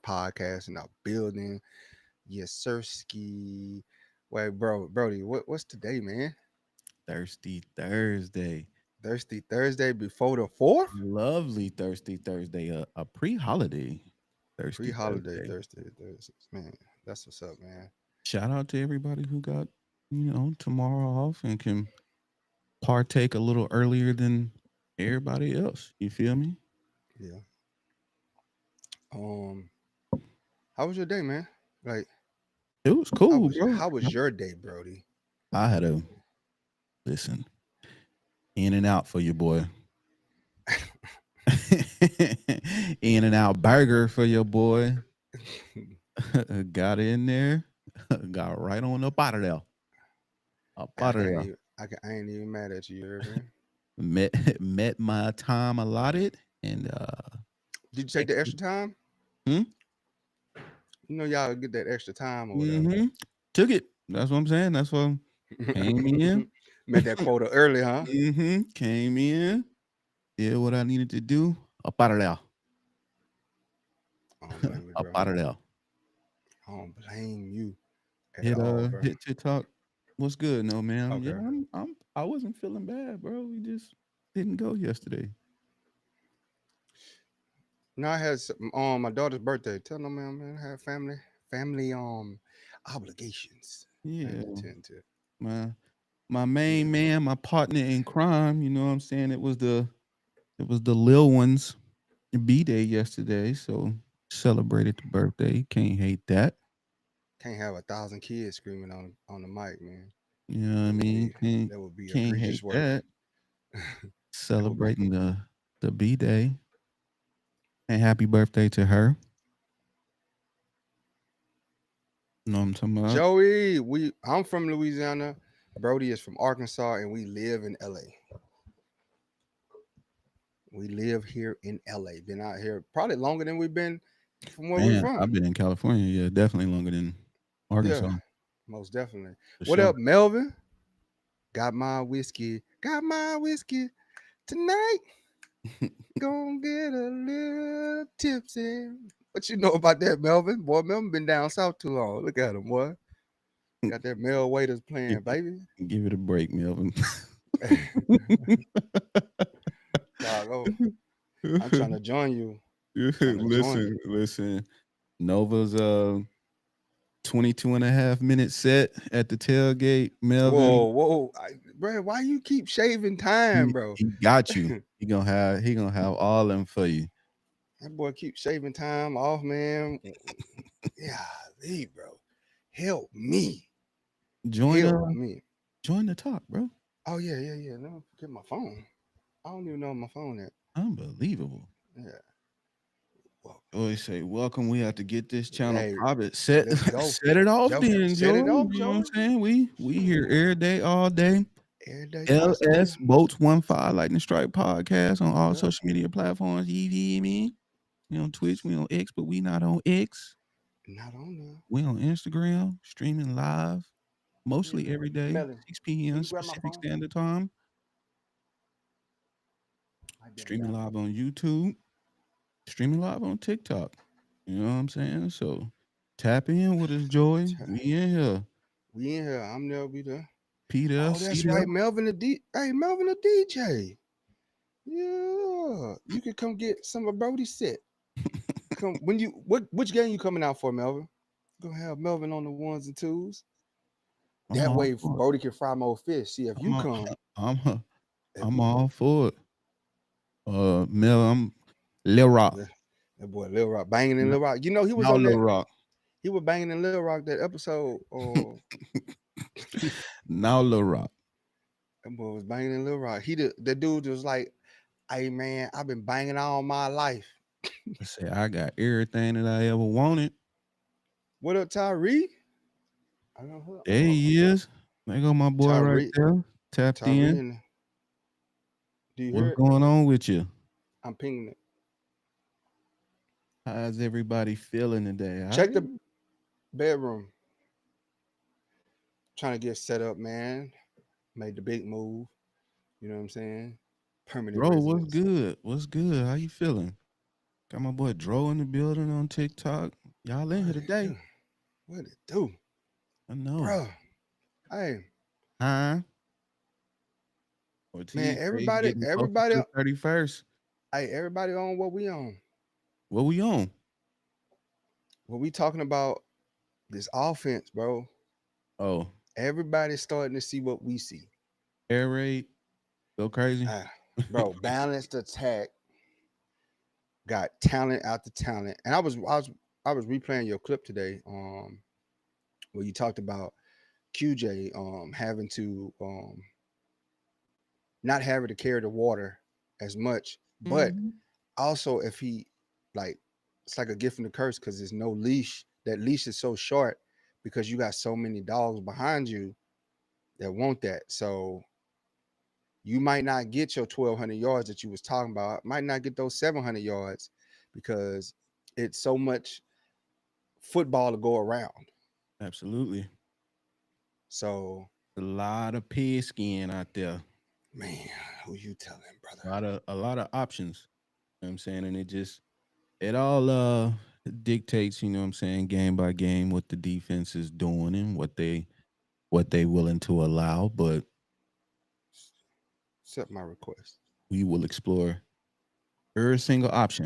podcast in our building. Yes, Sirski. Wait, Brody, what's today, man? Thirsty Thursday. Thirsty Thursday before the fourth? Lovely Thirsty Thursday. A pre-holiday Thirsty Pre-holiday Thursday. Thursday. Man, that's what's up, man. Shout out to everybody who got, tomorrow off and can partake a little earlier than everybody else. You feel me? Yeah. Um, how was your day, man? Like, It was how cool, was bro. how was your day, Brody? I had a listen in and out for your boy. In and out burger for your boy. Got in there, got right on up out of there. Up I out of can't there. even. I ain't even mad at you, Irvin. Met met my time allotted and Did you take the extra. extra time? Hmm? You know, y'all get that extra time or whatever. Mm-hmm. Took it. That's what I'm saying. That's what came in. Met that quota early, huh? Mm-hmm. Came in. Did what I needed to do. Up out of there. I don't blame you, Up bro. out of there. I don't blame you at Hit all, bro. hit TikTok. What's good? No, man. Yeah, Okay. I wasn't feeling bad, bro. We just didn't go yesterday. No, I had my daughter's birthday. Tell them, man, I have family obligations I had to Yeah. attend to. My my main Yeah. man, my partner in crime, you know what I'm saying? It was the Lil ones B day yesterday, so celebrated the birthday. Can't hate that. Can't have 1,000 kids screaming on the mic, man. You know what I That would mean? be Can't that would be can't egregious hate work. that. That would be Celebrating the B day. And happy birthday to her. You know what I'm talking about? Joey. I'm from Louisiana. Brody is from Arkansas, and we live in LA. We live here in LA. Been out here probably longer than we've been from where we're Man, from. I've been in California, yeah, definitely longer than Yeah, Arkansas, most definitely. for What sure. up, Melvin? Got my whiskey tonight. Gonna get a little tipsy. What you know about that, Melvin? Boy, Melvin been down south too long. Look at him, boy. Got that Mel Waiters give, playing, baby. give it a break, Melvin. Dog, oh, I'm trying to join you. Trying to join you. listen. Nova's 22 and a half minute set at the tailgate, Whoa, Melvin. whoa, bro. Why you keep shaving time, bro? He got you. He gonna have all them for you. That boy keep shaving time off, man. Yeah, leave, bro. Help me. Join Help uh me. join the talk, bro. Oh yeah, yeah, yeah. No, get my phone. I don't even know where my phone at. Unbelievable. Yeah. Well, Always say welcome. We have to get this channel hey, private. Set let's go. set it off Joe, then, set Joey. it off, You know what I'm Joey. saying? We here every day, all day. Every day, constantly. LS Boats 15 Lightning Strike podcast on all Yep. social media platforms. You feel me? We on Twitch, we on X, but we not on X. Not on there. We on Instagram, streaming live, Yeah, mostly every day, Melly, 6 can p.m. you grab my Pacific phone? Standard Time. Might be on the Streaming bathroom. live on YouTube, streaming live on TikTok. You know what I'm saying? So tap in with us, Joy. We in here. We in here. I'm there. Be there. P there, Oh, C that's there. right. Melvin the D. Hey, Melvin the DJ. Yeah, you could come get some of Brody's set. Come when you which game you coming out for, Melvin? Gonna have Melvin on the ones and twos. I'm That all way for it. Brody can fry more fish. See if I'm you all, come, I'm, that I'm boy, all for it. Mel, I'm Lil Rock. that that boy Lil Rock banging in No, Lil Rock. You know he was no on Lil that. Rock. He was banging in Lil Rock that episode. Now Lil Rock. That boy was banging in Lil Rock. The dude was like, "Hey man, I've been banging all my life." I say I got everything that I ever wanted. What up, Tyree? I know her. There he is. There go my boy right Tyree, there. Tapped Tyree, in. and do you hear What's it? going on with you? I'm pinging it. How's everybody feeling today? All Check right. the bedroom. Trying to get set up, man. Made the big move. You know what I'm saying? Permanent Bro, what's residence. good? What's good? How you feeling? Got my boy Dro in the building on TikTok. Y'all in here What it today? do? What it do? I know. Bro. Hey, Huh? man, Ortiz say he everybody, getting closer everybody, to the 31st. hey, everybody on what we on. What we on? What we talking about this offense, bro. Oh, Everybody's starting to see what we see. air raid. Go crazy. Ah, bro, balanced attack, got talent after talent. And I was replaying your clip today, where you talked about QJ having to not having to carry the water as much, but Mhm. also if he like it's like a gift and a curse because there's no leash. That leash is so short because you got so many dogs behind you that want that. So you might not get your 1,200 yards that you was talking about. Might not get those 700 yards because it's so much football to go around. Absolutely. So A lot of pig skin out there. man, who you telling, A brother? lot of options. You know what I'm saying? And it all dictates, you know what I'm saying, game by game what the defense is doing and what they willing to allow, but Accept my request. we will explore every single option,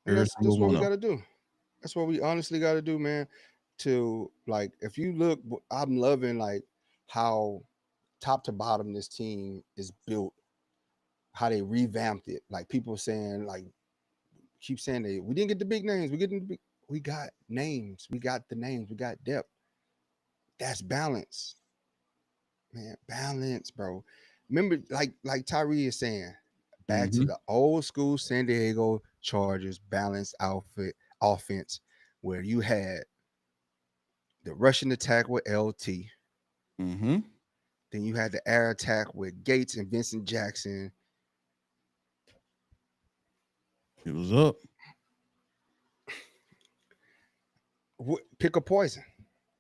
And every that's single what one we of got 'em. to do. That's what we honestly got to do, man. To like, if you look, I'm loving like how top to bottom this team is built, how they revamped it. Like people saying, like keep saying that we didn't get the big names, we got names, we got the names, we got depth. That's balance, man. Balance, bro. Remember, like Tyree is saying, back to Mhm. the old school San Diego Chargers balanced outfit offense, where you had the rushing attack with LT. Mhm. Then you had the air attack with Gates and Vincent Jackson. It was up. Pick a poison.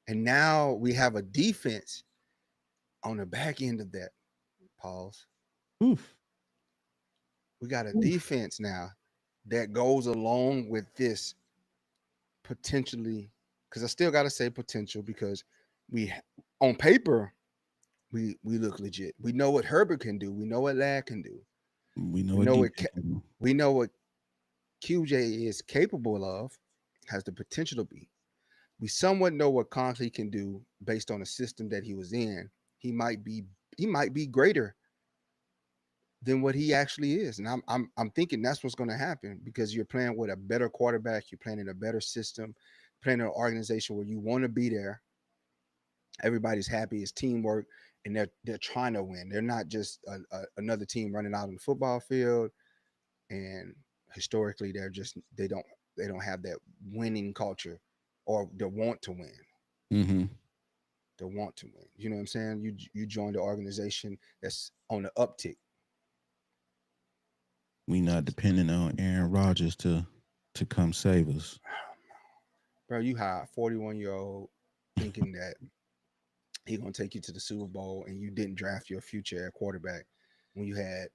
And now we have a defense on the back end of that. Pause. Oof. We got a Oof. defense now that goes along with this potentially, because I still got to say potential because we, on paper, we look legit. We know what Herbert can do. We know what Ladd can do. We know We what know what DJ can do. we know what QJ is capable of, has the potential to be. We somewhat know what Conley can do based on the system that he was in. He might be he might be greater than what he actually is, and I'm thinking that's what's going to happen because you're playing with a better quarterback. You're playing in a better system, playing in an organization where you want to be there. Everybody's happy. It's teamwork, and they're trying to win. They're not just another team running out on the football field. And historically, they don't have that winning culture or the want to win. Mhm. The want to win. You know what I'm saying? You join the organization that's on the uptick. We not depending on Aaron Rodgers to come save us. Bro, you hire a 41-year-old thinking that he gonna take you to the Super Bowl and you didn't draft your future at quarterback when you had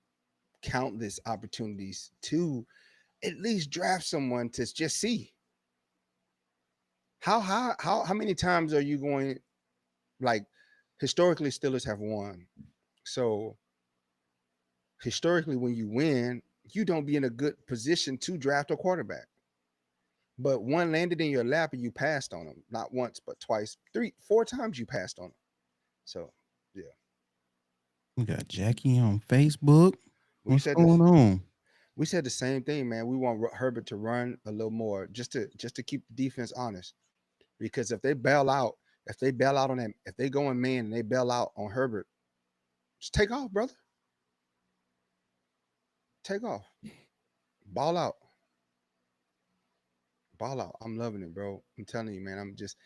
countless opportunities to at least draft someone to just see. How many times are you going, like, historically Steelers have won. So historically when you win, you don't be in a good position to draft a quarterback. But one landed in your lap and you passed on him. Not once, but twice, three, four times you passed on him. So yeah. We got Jackie on Facebook. We What's said going this. on? We said the same thing, man. We want Herbert to run a little more just to keep the defense honest. Because if they bail out on them, if they go in man and they bail out on Herbert, just take off, brother. Take off. Ball out. Ball out. I'm loving it, bro. I'm telling you, man. I'm just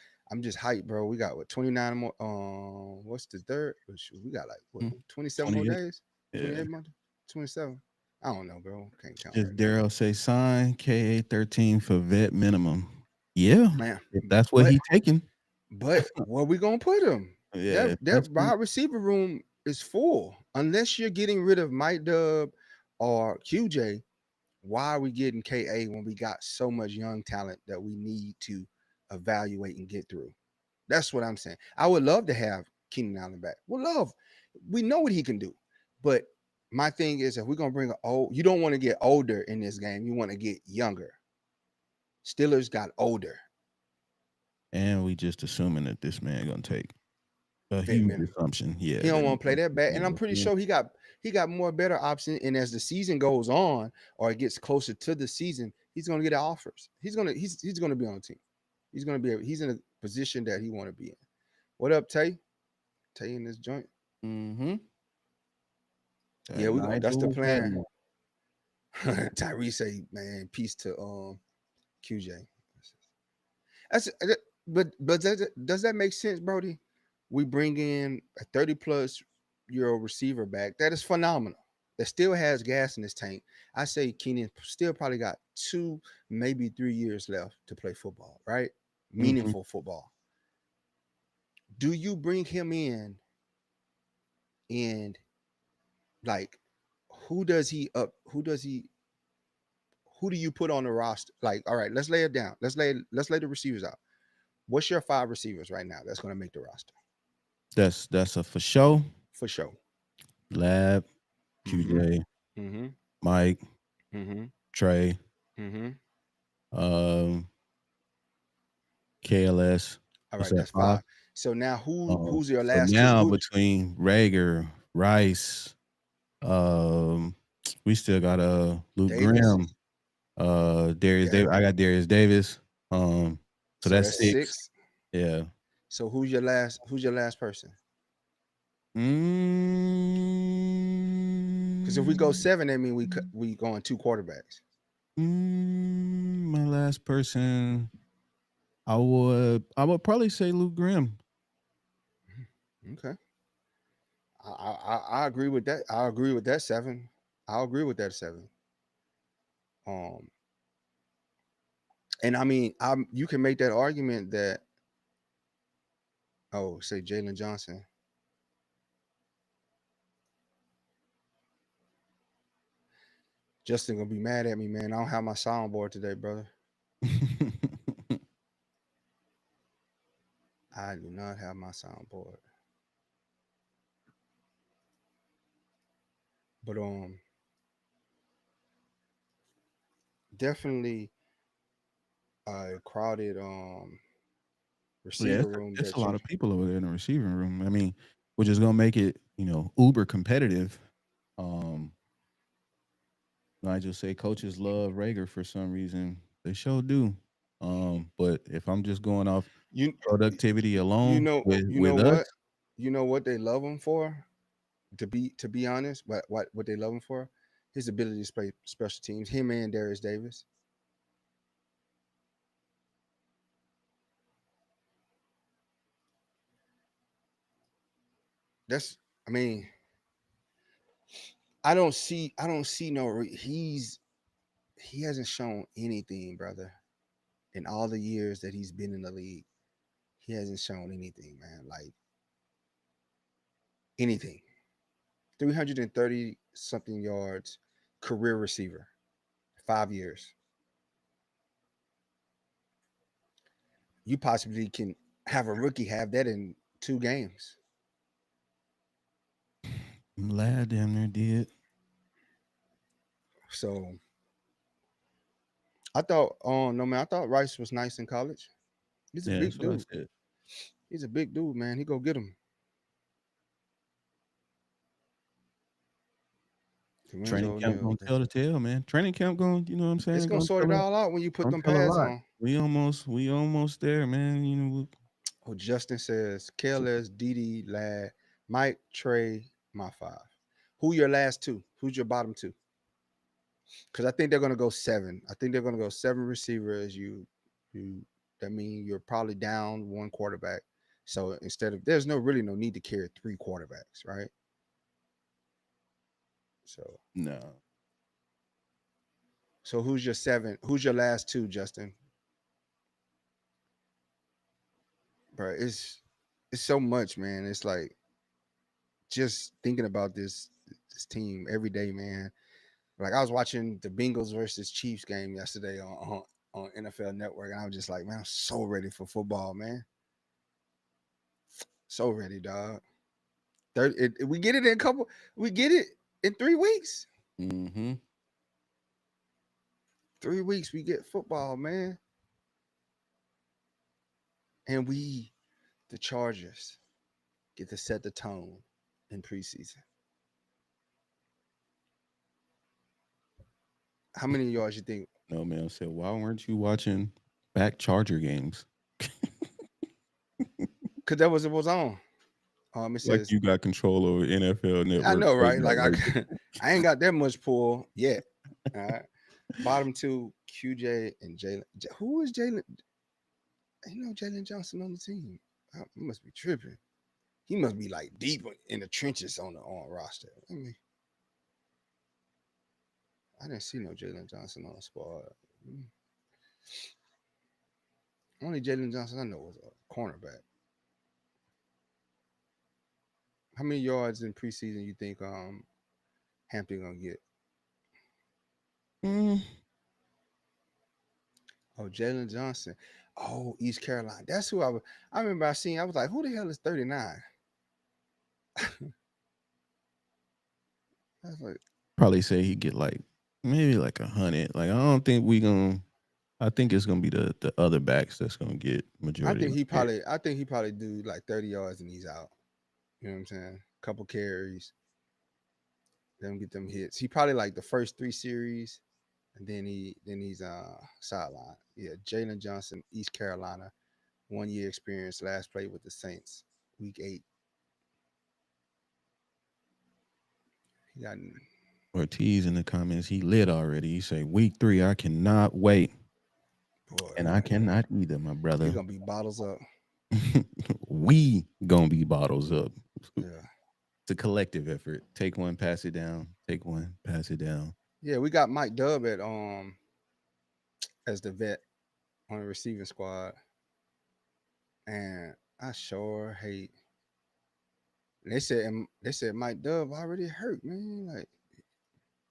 hyped, bro. We got what 29 more. What's the third? We got like what Hmm, 27 more 28. days? Yeah. 28 months? 27. I don't know, bro. Can't count Just right now. Daryl say sign KA 13 for vet minimum. Yeah, Man, if that's what but he taking. where we gonna put him? Yeah, That if that that's what wide receiver room is full. Unless you're getting rid of Mike Dub or QJ, Why are we getting KA when we got so much young talent that we need to evaluate and get through? That's what I'm saying. I would love to have Keenan Allen back. We know what he can do. But my thing is, if we're gonna bring you don't want to get older in this game. You want to get younger. Steelers got older. And we just assuming that this man gonna take a Vet huge minimum. assumption. Yeah, He don't that want to play that bad, and I'm pretty yeah. sure he got more better options. And as the season goes on, or it gets closer to the season, he's gonna get offers. He's gonna be on the team. He's in a position that he want to be in. What up, Tay? Tay in this joint. Mm-hmm. Yeah, we gonna. That's the Nigel plan. Bradley. Tyree say, man, peace to QJ. That's but does that make sense, Brody? We bring in a 30-plus-year-old receiver back. That is phenomenal. That still has gas in his tank. I say Keenan still probably got 2, maybe 3 years left to play football, right? Mm-hmm. Meaningful football. Do you bring him in and like who do you put on the roster? Like, all right, let's lay it down. Let's lay the receivers out. What's your 5 receivers right now that's gonna make the roster? That's a for sure. For sure. Lab, Mm-hmm. QJ, Mm-hmm. Mike, Mm-hmm. Trey, Mm-hmm. um, KLS. All What's right, that, that's 5? 5. So now who's your So last two? now between Rager, Rice, um, we still got Luke Davis. Grimm, Darius Yeah. Davis. I got Darius Davis. So So that's that's 6. 6. Yeah. So who's your last person? Because if we go Mm, 7, that means we going 2 quarterbacks. my last person, I would probably say Luke Grimm. Okay. I agree with that. I agree with that 7. I'll agree with that 7. Um, and I mean, you can make that argument that say Jalen Johnson. Justin gonna be mad at me, man. I don't have my soundboard today, brother. I do not have my soundboard. But definitely a crowded Yeah, receiver room it's a that lot you of people over there in the receiving room. I mean, which is gonna make it, uber competitive. Um, I just say coaches love Rager for some reason. They sure do. But if I'm just going off you productivity you alone know with you know with us, what they love him for, to be honest, what they love him for, his ability to play special teams, him and Darius Davis. That's I mean, I don't see he hasn't shown anything, brother, in all the years that he's been in the league. He hasn't shown anything, man. Like anything. 330 something yards, career receiver, 5 years. You possibly can have a rookie have that in 2 games. I'm glad damn near did. So I thought, oh no, man, I thought Rice was nice in college. He's a Yeah, that's big what I dude. said. He's a big dude, man. He go get him. Training Lorenzo camp O'Neal. gonna tell the tale, man. Training camp going, you know what I'm It's saying? gonna sort it all out when you put Gonna them tell a pads lot. on. We almost there, man. Oh, Justin says KLS, DD, Lad, Mike, Trey, my 5. Who your last 2? Who's your bottom 2? Because I think they're gonna go 7. I think they're gonna go 7 receivers. You that mean you're probably down 1 quarterback. So instead of there's no need to carry 3 quarterbacks, right? So No. so who's your 7? Who's your last 2, Justin? Bro, it's so much, man. It's like just thinking about this team every day, man. Like I was watching the Bengals versus Chiefs game yesterday on NFL Network, and I was just like, man, I'm so ready for football, man. So ready, dog. We get it in a couple. We get it in 3 weeks. Mm-hmm. 3 weeks, we get football, man. And the Chargers, get to set the tone in preseason. How many yards you think? No man said, why weren't you watching back Charger games? Because that was on. It Like says, you got control over NFL I Network know, right right? now, Like right? I ain't got that much pull yet. All right. Bottom two, QJ and Jalen. Who is Jalen? Ain't no Jalen Johnson on the team. I must be tripping. He must be like deep in the trenches on roster. I didn't see no Jalen Johnson on the squad. Mm. Only Jalen Johnson I know was a cornerback. How many yards in preseason you think Hampton gonna get? Mm, Oh, Jalen Johnson. Oh, East Carolina. That's who I remember I seen. I was like, who the hell is 39? I was like, probably say he get like maybe like 100. Like I don't think we gonna. I think it's gonna be the other backs that's gonna get majority of the carry. I think he probably do like 30 yards and he's out. You know what I'm saying? Couple carries, let him get them hits. He probably like the first 3 series, and he's sideline. Yeah, Jalen Johnson, East Carolina, 1 year experience, last played with the Saints, week 8. He got Ortiz in the comments, he lit already. He say week 3, I cannot wait, boy, and I cannot either, my he brother. gonna be bottles up. We gonna be bottles up. Yeah. It's a collective effort. Take one, pass it down. Take one, pass it down. Yeah, we got Mike Dub at as the vet on the receiving squad. And I sure hate they said Mike Dub already hurt, man. Like,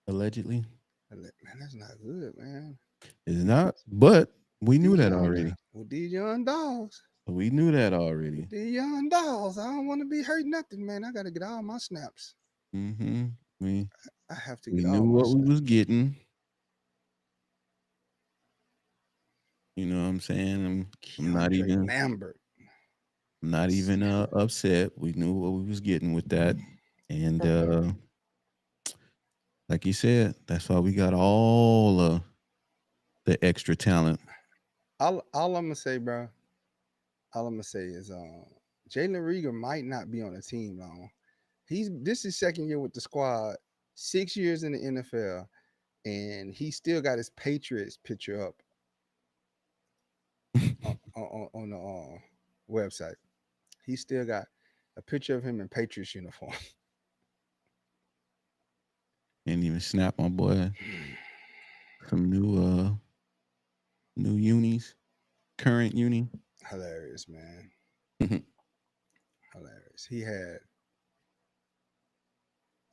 Allegedly, man, that's not good, man. it's not, but we knew These that young already. with these young dogs. We knew that With already. these young dogs. I don't want to be hurt nothing, man. I gotta get all my snaps. Mm-hmm. We I have to we get knew all my what we snaps. was getting. You know what I'm saying? I'm not Keandre even Lambert. I'm not even upset. We knew what we was getting with that. And like you said, that's why we got all the extra talent. All I'm gonna say, bro. All I'm gonna say is Jalen Rieger might not be on the team long. This is second year with the squad, 6 years in the NFL, and he still got his Patriots picture up on the website. He still got a picture of him in Patriots uniform. Ain't even snap my boy some new unis, current uni. Hilarious, man. Hilarious. He had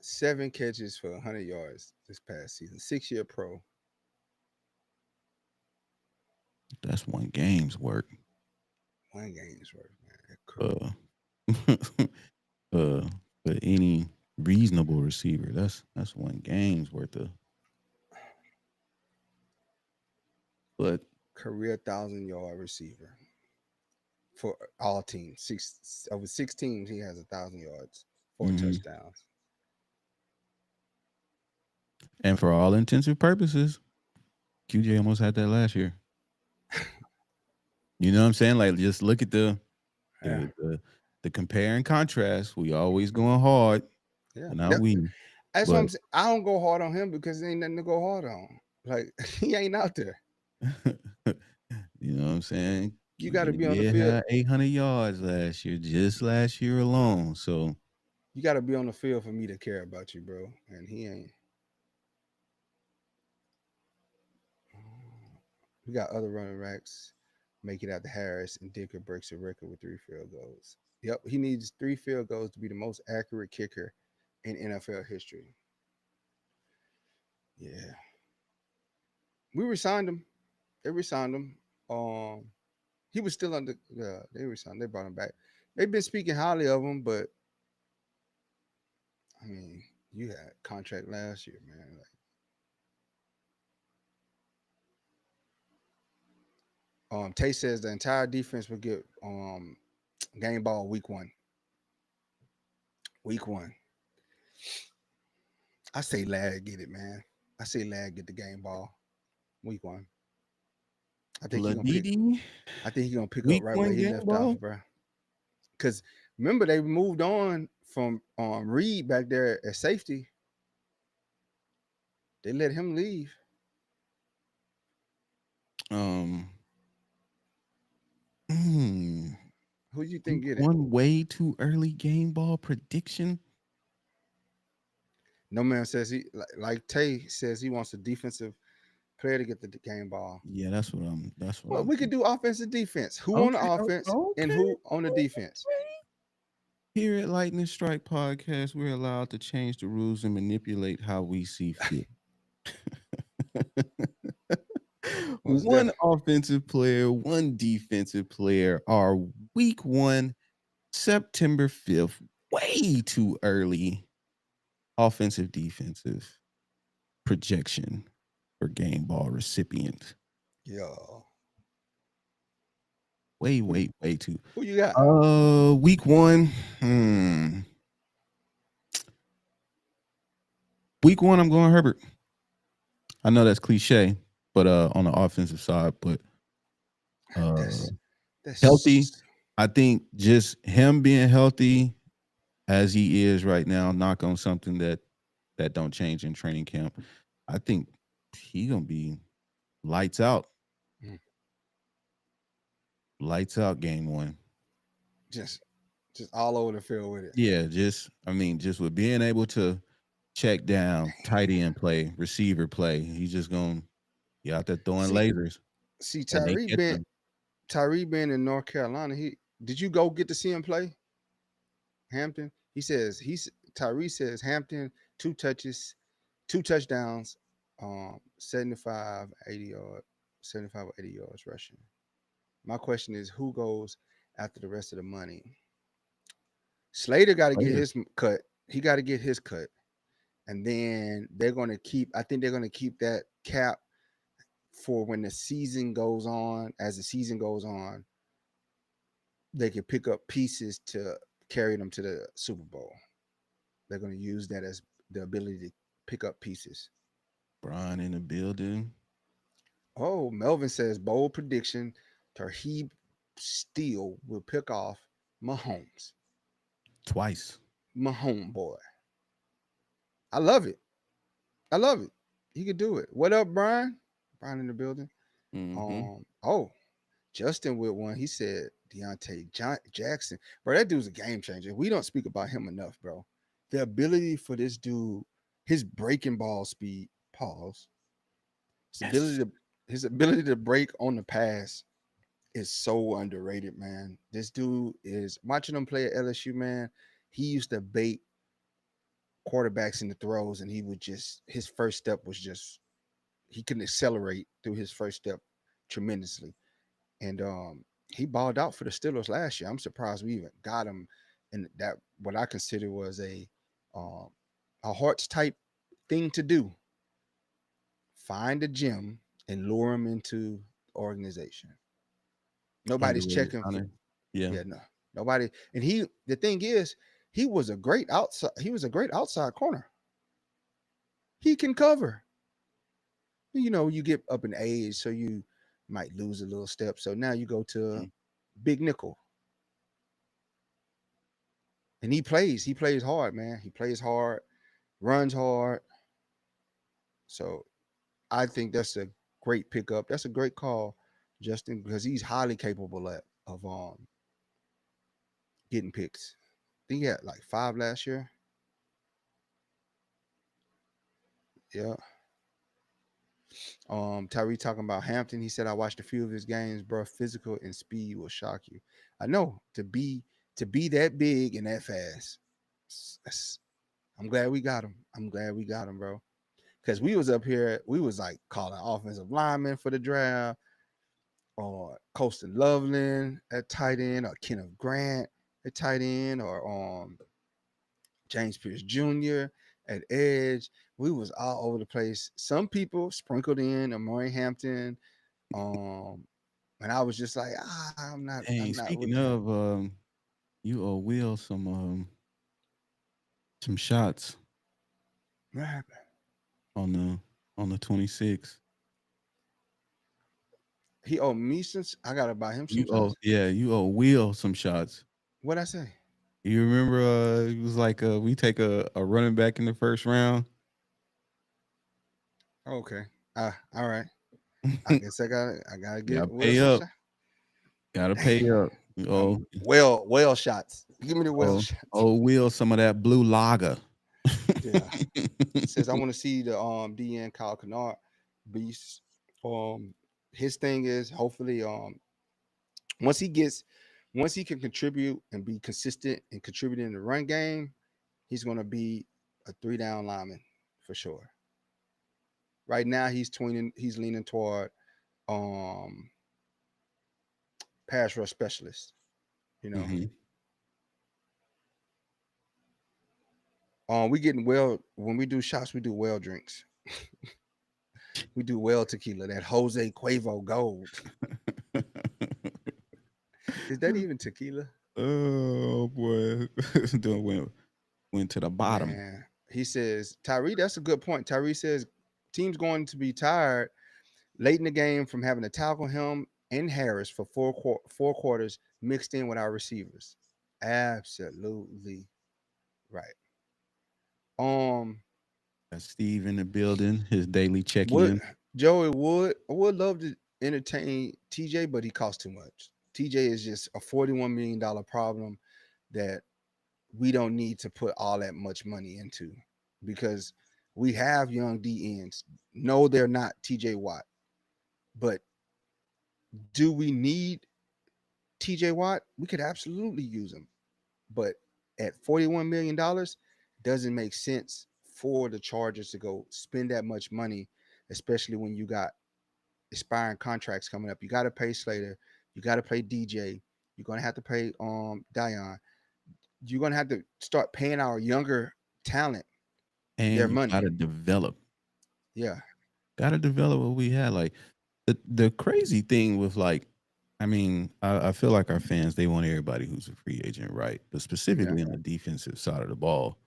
7 catches for 100 yards this past season. 6 year pro. That's one game's work. One game's worth, man. Uh, uh, for any reasonable receiver, that's one game's worth of. But Career 1,000 yard receiver for all teams. Over 6 teams, he has 1,000 yards, 4 mhm. touchdowns. And for all intensive purposes, QJ almost had that last year. You know what I'm saying? Like, just look at Yeah, the the, the compare and contrast. We always going hard, yeah. not we, That's what but I'm saying. I don't go hard on him because there ain't nothing to go hard on. Like he ain't out there. you know what I'm saying? You got to QJ be on the did field. have 800 yards last year, just last year alone. So You got to be on the field for me to care about you, bro. And he ain't. We got other running backs make it out to Harris, and Dicker breaks a record with 3 field goals. Yep, he needs 3 field goals to be the most accurate kicker in NFL history. Yeah, we resigned him. They resigned him. He was still under. They resigned. They brought him back. They've been speaking highly of him, but I mean, you had contract last year, man. Tay says the entire defense will get game ball week one. Week one. I say Lad get it, man. I say Lad get the game ball week one. I think he gonna pick. Ladidi, I think he gonna pick up week right where one he game left off, ball. bro. Because remember they moved on from Reed back there at safety. They let him leave. Um, mm, Who do you week think get it? one way too early game ball prediction. No man says he like Tay says he wants a defensive player to get the game ball. Yeah, that's what I'm. That's what Well, I'm we could thinking. do offensive defense. Who on the Okay, offense and okay. who on the defense? Here at Lightning Strike Podcast, we're allowed to change the rules and manipulate how we see fit. Most One definitely. offensive player, one defensive player. Our week one, September 5th, way too early offensive defensive projection for game ball recipient. Yo, who Way too. who you got? Week one. Week one, I'm going Herbert. I know that's cliche, but on the offensive side, but uh That's healthy. that's I think just him being healthy as he is right now, knock on something that don't change in training camp. I think he gonna be lights out, mm, lights out game one. just just all over the field with it. Yeah, just I mean, just with being able to check down, tight end play, receiver play, he's just gonna be out there throwing See lasers see and they Tyree catch been them. Tyree been in North Carolina. He did you go get to see him play Hampton? He says Tyree says Hampton 2 touches, 2 touchdowns, 75, 80 yard, 75 or 80 yards rushing. My question is who goes after the rest of the money? Slater got to get Later. his cut. He got to get his cut. And then they're going to keep, I think they're going to keep that cap for when the season goes on. As the season goes on, they can pick up pieces to carry them to the Super Bowl. They're going to use that as the ability to pick up pieces. Brian in the building. Oh, Melvin says bold prediction: Tarheeb Steele will pick off Mahomes. Twice. Mahomes boy, I love it. I love it. He could do it. What up, Brian? Brian in the building. Mm-hmm. Oh, Justin with one. He said Jackson, bro. That dude's a game changer. We don't speak about him enough, bro. The ability for this dude, his breaking ball speed. Pause. His ability Yes. to his ability to break on the pass is so underrated, man. This dude is watching him play at LSU, man. He used to bait quarterbacks in the throws, and he would just his first step was just he can accelerate through his first step tremendously. And he balled out for the Steelers last year. I'm surprised we even got him in that what I consider was um, a hearts type thing to do. Find a gym and lure him into the organization. Nobody's Underrated, checking for Hunter. Yeah. yeah, no. Nobody and he the thing is, he was a great outside corner. He can cover. You get up in age, so you might lose a little step. So now you go to Mm. big nickel. And he plays hard, man. He plays hard, runs hard. So I think that's a great pickup. That's a great call, Justin, because he's highly capable of getting picks. I think he had like 5 last year. Yeah. Tyree talking about Hampton. He said I watched a few of his games, bro. Physical and speed will shock you. I know to be that big and that fast. I'm glad we got him. I'm glad we got him, bro. because we was up here, we was like calling offensive linemen for the draft, or Colston Loveland at tight end, or Kenneth Grant at tight end, or James Pierce Jr. at edge. We was all over the place. Some people sprinkled in Amari Hampton, um, and I was just like, I'm Hey, not with speaking that. of, you owe Will some shots What happened? on the 26th. He owed me since I gotta buy him some shots. You owe Will some shots. What I say? You remember it was like we take a running back in the first round. Okay. All right. I guess I gotta get Gotta Will pay some up. shots. Gotta pay Damn. up. Well shots. Give me the well Oh, shots. oh, Will, some of that blue lager. Yeah. He says I want to see the DN Kyle Kennard beast. His thing is hopefully once he gets once he can contribute and be consistent and contributing in the run game, he's gonna be a 3 down lineman for sure. Right now he's leaning toward um pass rush specialist, you know. Hmm. We getting well when we do shots, we do well drinks. We do well tequila, that Jose Cuervo Gold. Is that even tequila? Oh boy, Doing went to the bottom. Man, he says, Tyree, that's a good point. Tyree says team's going to be tired late in the game from having to tackle him and Harris for four quarters mixed in with our receivers. Absolutely right. Um, Got Steve in the building. His daily Would check-in. Joey would love to entertain TJ, but he costs too much. TJ is just a $41 million problem that we don't need to put all that much money into because we have young DNs. No, they're not TJ Watt, but do we need TJ Watt? We could absolutely use him, but at $41 million, doesn't make sense for the Chargers to go spend that much money, especially when you got expiring contracts coming up. You got to pay Slater. You got to pay DJ. You're gonna have to pay Dion. You're gonna have to start paying our younger talent And their you money. gotta develop. Yeah, Gotta develop what we had. Like the crazy thing with like, I mean, I feel like our fans, they want everybody who's a free agent, right? But yeah, specifically on the defensive side of the ball,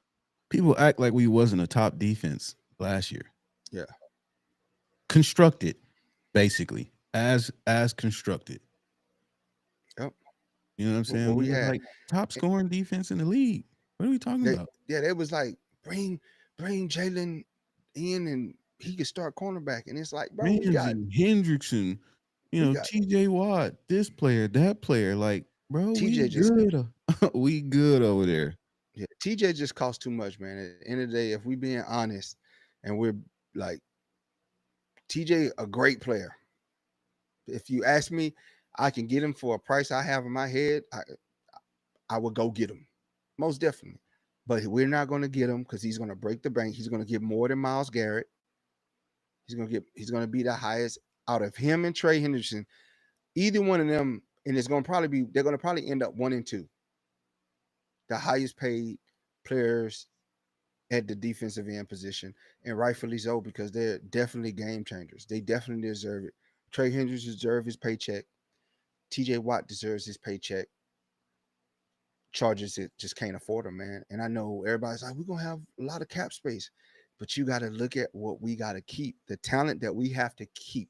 people act like we wasn't a top defense last year. yeah. Constructed, basically, as constructed. Yep. You know what I'm What saying? We we was had, like top eh, scoring defense in the league. What are we talking they about? yeah, they was like bring Jalen in and he could start cornerback, and it's like, bro, Ramsey, Hendrickson, we got TJ Watt, this player, that player. Like, bro, we TJ just good. We good over there. yeah, TJ just costs too much, man. At the end of the day, if we being honest, and we're like TJ, a great player. If you ask me, I can get him for a price I have in my head. I would go get him, most definitely. But we're not going to get him because he's going to break the bank. He's going to get more than Myles Garrett. He's going to be the highest out of him and Trey Henderson. Either one of them, and it's going to probably be they're going to probably end up 1 and 2, the highest paid players at the defensive end position, and rightfully so because they're definitely game changers. They definitely deserve it. Trey Henderson deserves his paycheck. TJ Watt deserves his paycheck. Chargers it just can't afford them, man. And I know everybody's like, we're gonna have a lot of cap space, but you got to look at what we got to keep, the talent that we have to keep.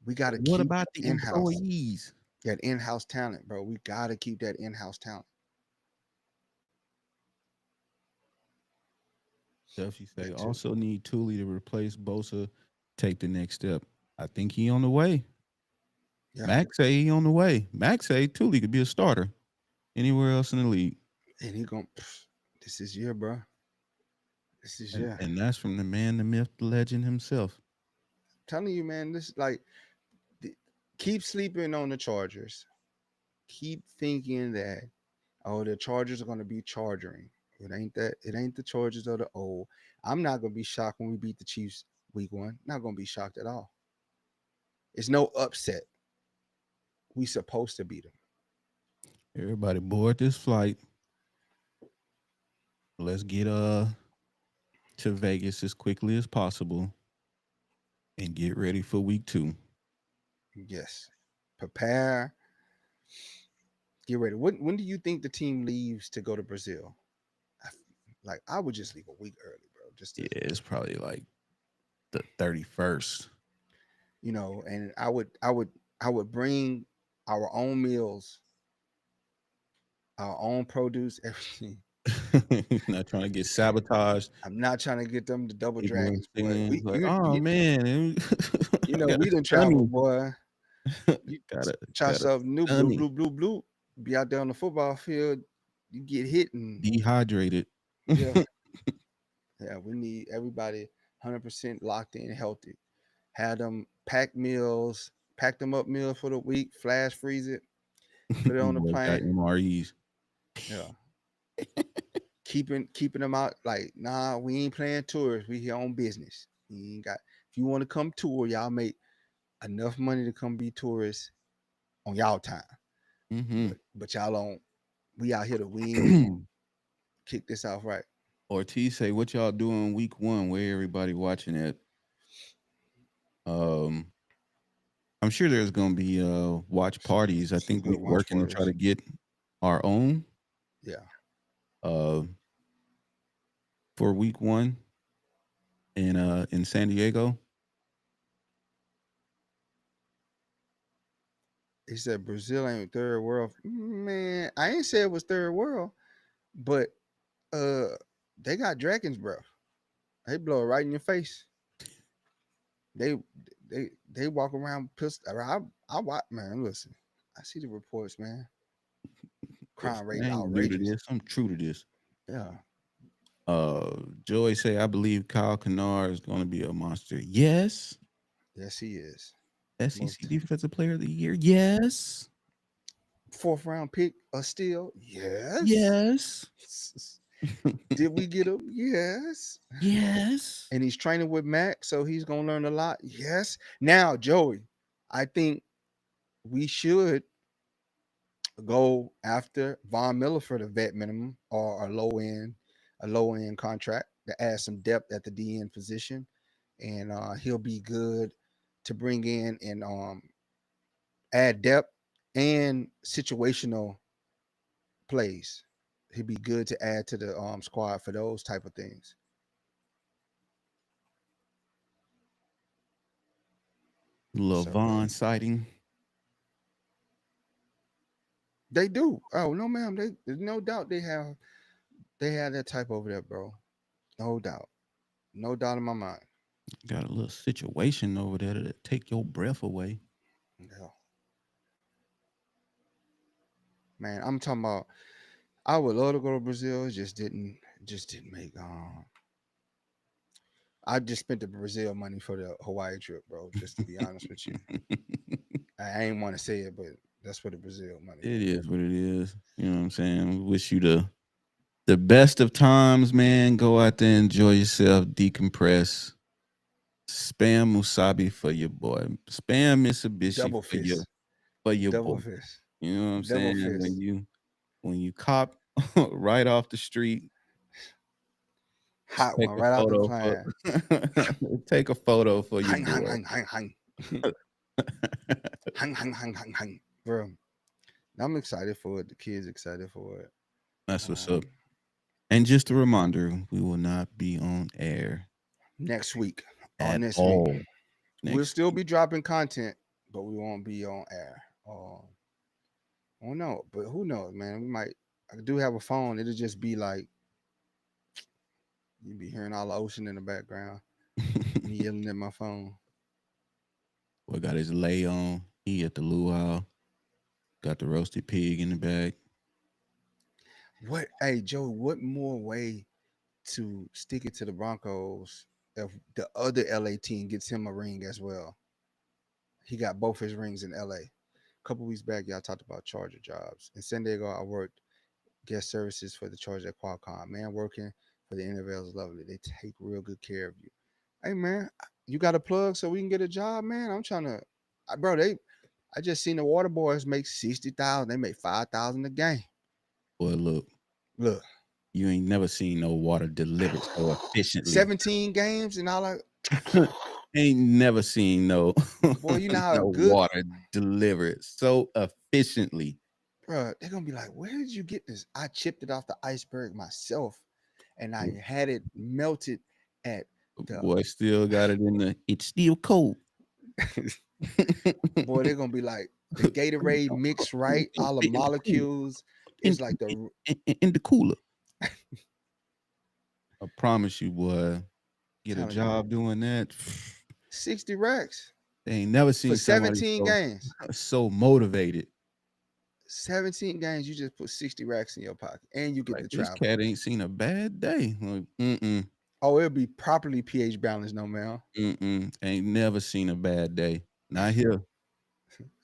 We got to What keep about the in house employees? that in house talent, bro. We got to keep that in house talent. Stuff you say. That too. Also need Tooley to replace Bosa. Take the next step. I think he on the way. Yeah, Max say he on the way. Max say Tooley could be a starter anywhere else in the league. and he gonna. This is year, bro. This is And year. and that's from the man, the myth, the legend himself. Telling you, man. This like keep sleeping on the Chargers. Keep thinking that the Chargers are gonna be charging. It ain't that. It ain't the Chargers of the old. I'm not gonna be shocked when we beat the Chiefs week one. Not gonna be shocked at all. It's no upset. We supposed to beat them. Everybody board this flight. Let's get to Vegas as quickly as possible and get ready for week 2. Yes. Prepare. Get ready. When do you think the team leaves to go to Brazil? Like I would just leave a week early, bro. Just Yeah, to, it's probably like the 31st. and I would bring our own meals, our own produce, everything. Not trying to get sabotaged. I'm not trying to get them the double People are dragons, boy. saying like, "Oh man, I got We a didn't travel, stunning, boy. You try got a something new, blue, stunning blue, blue, blue. Be out there on the football field, you get hit, and dehydrated." yeah, yeah. We need everybody 100% locked in, healthy. Have them packed meals, pack them up meals for the week, flash freeze it, put it on the Boy got plane. MREs. Yeah, keeping them out. Like, nah, we ain't playing tourists. We here on business. We ain't got. If you want to come tour, y'all make enough money to come be tourists on y'all time. Hmm. But y'all don't. We out here to win and kick this off right. Ortiz say, "What y'all doing week 1? Where everybody watching it?" Um, I'm sure there's gonna be watch parties. I Some think good we're watch working to try parties. to get our own Yeah. uh for week 1 in San Diego. He said Brazil ain't third world. Man, I ain't say it was third world, but uh they got dragon's breath. They blow it right in your face. They they walk around pissed. I watch, man. Listen, I see the reports, man. Yes, Crime rate I ain't new to outrageous. this. I'm true to this. Yeah. Joy say, I believe Kyle Kanar is going to be a monster. Yes. Yes, he is. SEC Most Defensive Player of the Year. Yes. fourth round pick, a steal. Yes. Yes. Did we get him? Yes. Yes. And he's training with Mac, so he's gonna learn a lot. Yes. Now, Joey, I think we should go after Von Miller for the vet minimum or a low end contract to add some depth at the DN position, and he'll be good to bring in and add depth and situational plays. He'd be good to add to the squad for those type of things. So Lavon sighting. they do. Oh no, ma'am. There's no doubt they have that type over there, bro. No doubt. No doubt in my mind. Got a little situation over there to take your breath away. Yeah. Man, I'm talking about I would love to go to Brazil. Just didn't make I just spent the Brazil money for the Hawaii trip, bro. Just to be honest with you. I ain't want to say it, but that's where the Brazil money It went. is what it is. You know what I'm saying? Wish you the best of times, man. Go out there, enjoy yourself, decompress. Spam Musabi for your boy. Spam Mitsubishi Double fist. for your boy. Double fist. You know what I'm Double saying? fist. When you cop right off the street, Hot take one a right out the photo for plan. take a photo for your Hang, hang, boy. hang, hang, hang. Hang, hang, hang, hang, hang. Bro. I'm excited for it. The kids excited for it. That's what's Um, up. And just a reminder, we will not be on air next week. On at this week. all We'll next still week. be dropping content, but we won't be on air. I don't know, but who knows, man? We might. I do have a phone. It'll just be like you be hearing all the ocean in the background. Me yelling at my phone. We got his lay on. He at the luau. Got the roasted pig in the back. What? Hey, Joe. What more way to stick it to the Broncos if the other LA team gets him a ring as well? He got both his rings in LA. A couple weeks back, y'all talked about Charger jobs. In San Diego, I worked guest services for the Charger at Qualcomm. Man, working But the NFL is lovely. They take real good care of you. Hey man, you got a plug so we can get a job, man? I'm trying to, bro. I just seen the Water Boys make 60,000. They make 5,000 a game. Boy, look, Look, you ain't never seen no water delivered so efficiently. 17 games and all that. Ain't never seen no Boy, you know how no good, water delivered so efficiently. bro. They're gonna be like, where did you get this? I chipped it off the iceberg myself, and I had it melted at the. Boy, still got it in the. It's still cold. Boy, they're gonna be like the Gatorade mixed right, all the molecules. It's like the in the cooler. I promise you, boy. Get a job doing that. 60 racks. They ain't never seen for 17 games. So motivated. 17 games, you just put 60 racks in your pocket, and you get Like, to this travel. cat ain't seen a bad day. Like, Oh, it'll be properly pH balanced, no man. Ain't never seen a bad day. Not here.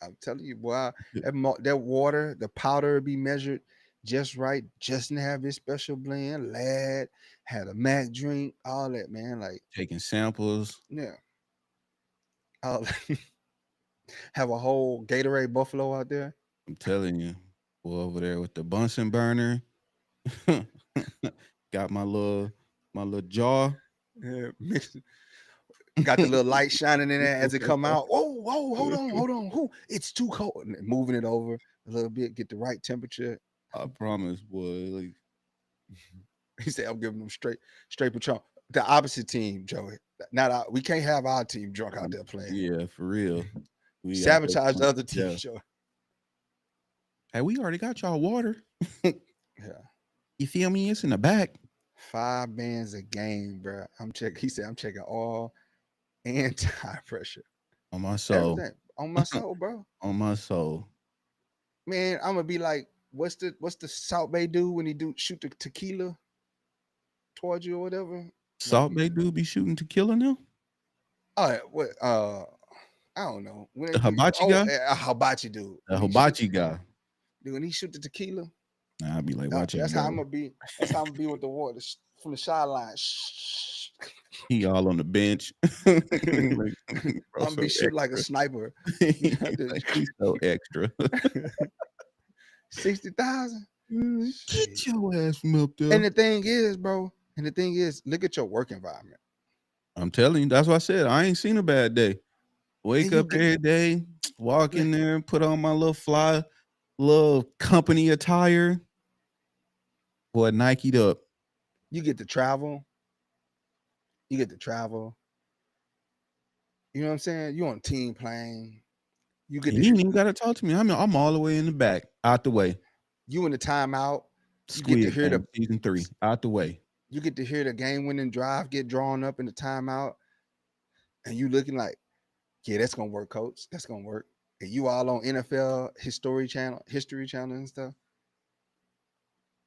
I'm telling you, boy, that water, the powder will be measured just right. Justin have his special blend. Lad had a Mac drink, all that, man. Like taking samples. Yeah. Have a whole Gatorade Buffalo out there. I'm telling you, boy, over there with the Bunsen burner. Got my little jar. Yeah, got the little light shining in there as it come out. Whoa, hold on. Who? It's too cold. Moving it over a little bit, get the right temperature. I promise, boy. Like he said, I'm giving them straight Patron. The opposite team, Joey. We can't have our team drunk out there playing. Yeah, for real. We sabotage the other team, Joey. Hey, we already got y'all water. Yeah. You feel me? It's in the back. 5 bands a game, bro. He said, I'm checking all and tire pressure. On my soul. Everything. On my soul, bro. On my soul. Man, I'm gonna be like, what's the Salt Bay dude when he shoot the tequila towards you or whatever? Salt Bay dude be shooting tequila now? What I don't know. The hibachi guy? A hibachi dude. The hibachi guy. Dude, when he shoot the tequila, I'll be like, watch out. That's how I'm gonna be. That's how I'm gonna be with the water from the sideline. He all on the bench. Like, I'm gonna be shooting like a sniper. He's so extra. 60,000. Get your ass from up there. And the thing is, bro. Look at your work environment. I'm telling you, that's what I said. I ain't seen a bad day. Wake up every day, walk in there, put on my little company attire. Boy, Nike'd up. You get to travel. You know what I'm saying? You on a team plane. You ain't even gotta talk to me. I'm all the way in the back, out the way. You in the timeout. You get to hear season 3, out the way. You get to hear the game-winning drive get drawn up in the timeout, and you looking like, yeah, that's gonna work, coach. That's gonna work. And you all on NFL History Channel and stuff.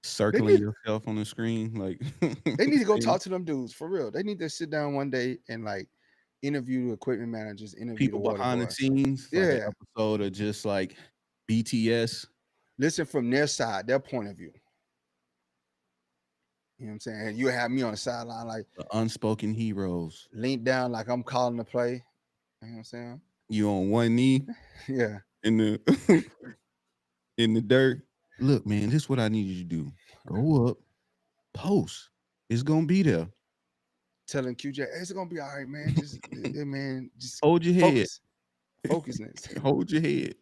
Circling yourself on the screen, like they need to go talk to them dudes for real. They need to sit down one day and like interview the equipment managers, interview people the behind the scenes. Yeah, like an episode of just like BTS. Listen from their side, their point of view. You know what I'm saying? You have me on the sideline like the unspoken heroes. Lean down like I'm calling the play. You know what I'm saying? You on one knee. Yeah. In the dirt. Look, man, this is what I need you to do. Go up, post. It's gonna be there. Telling QJ, it's gonna be all right, man. Just hold your head. Focus. Hold your head.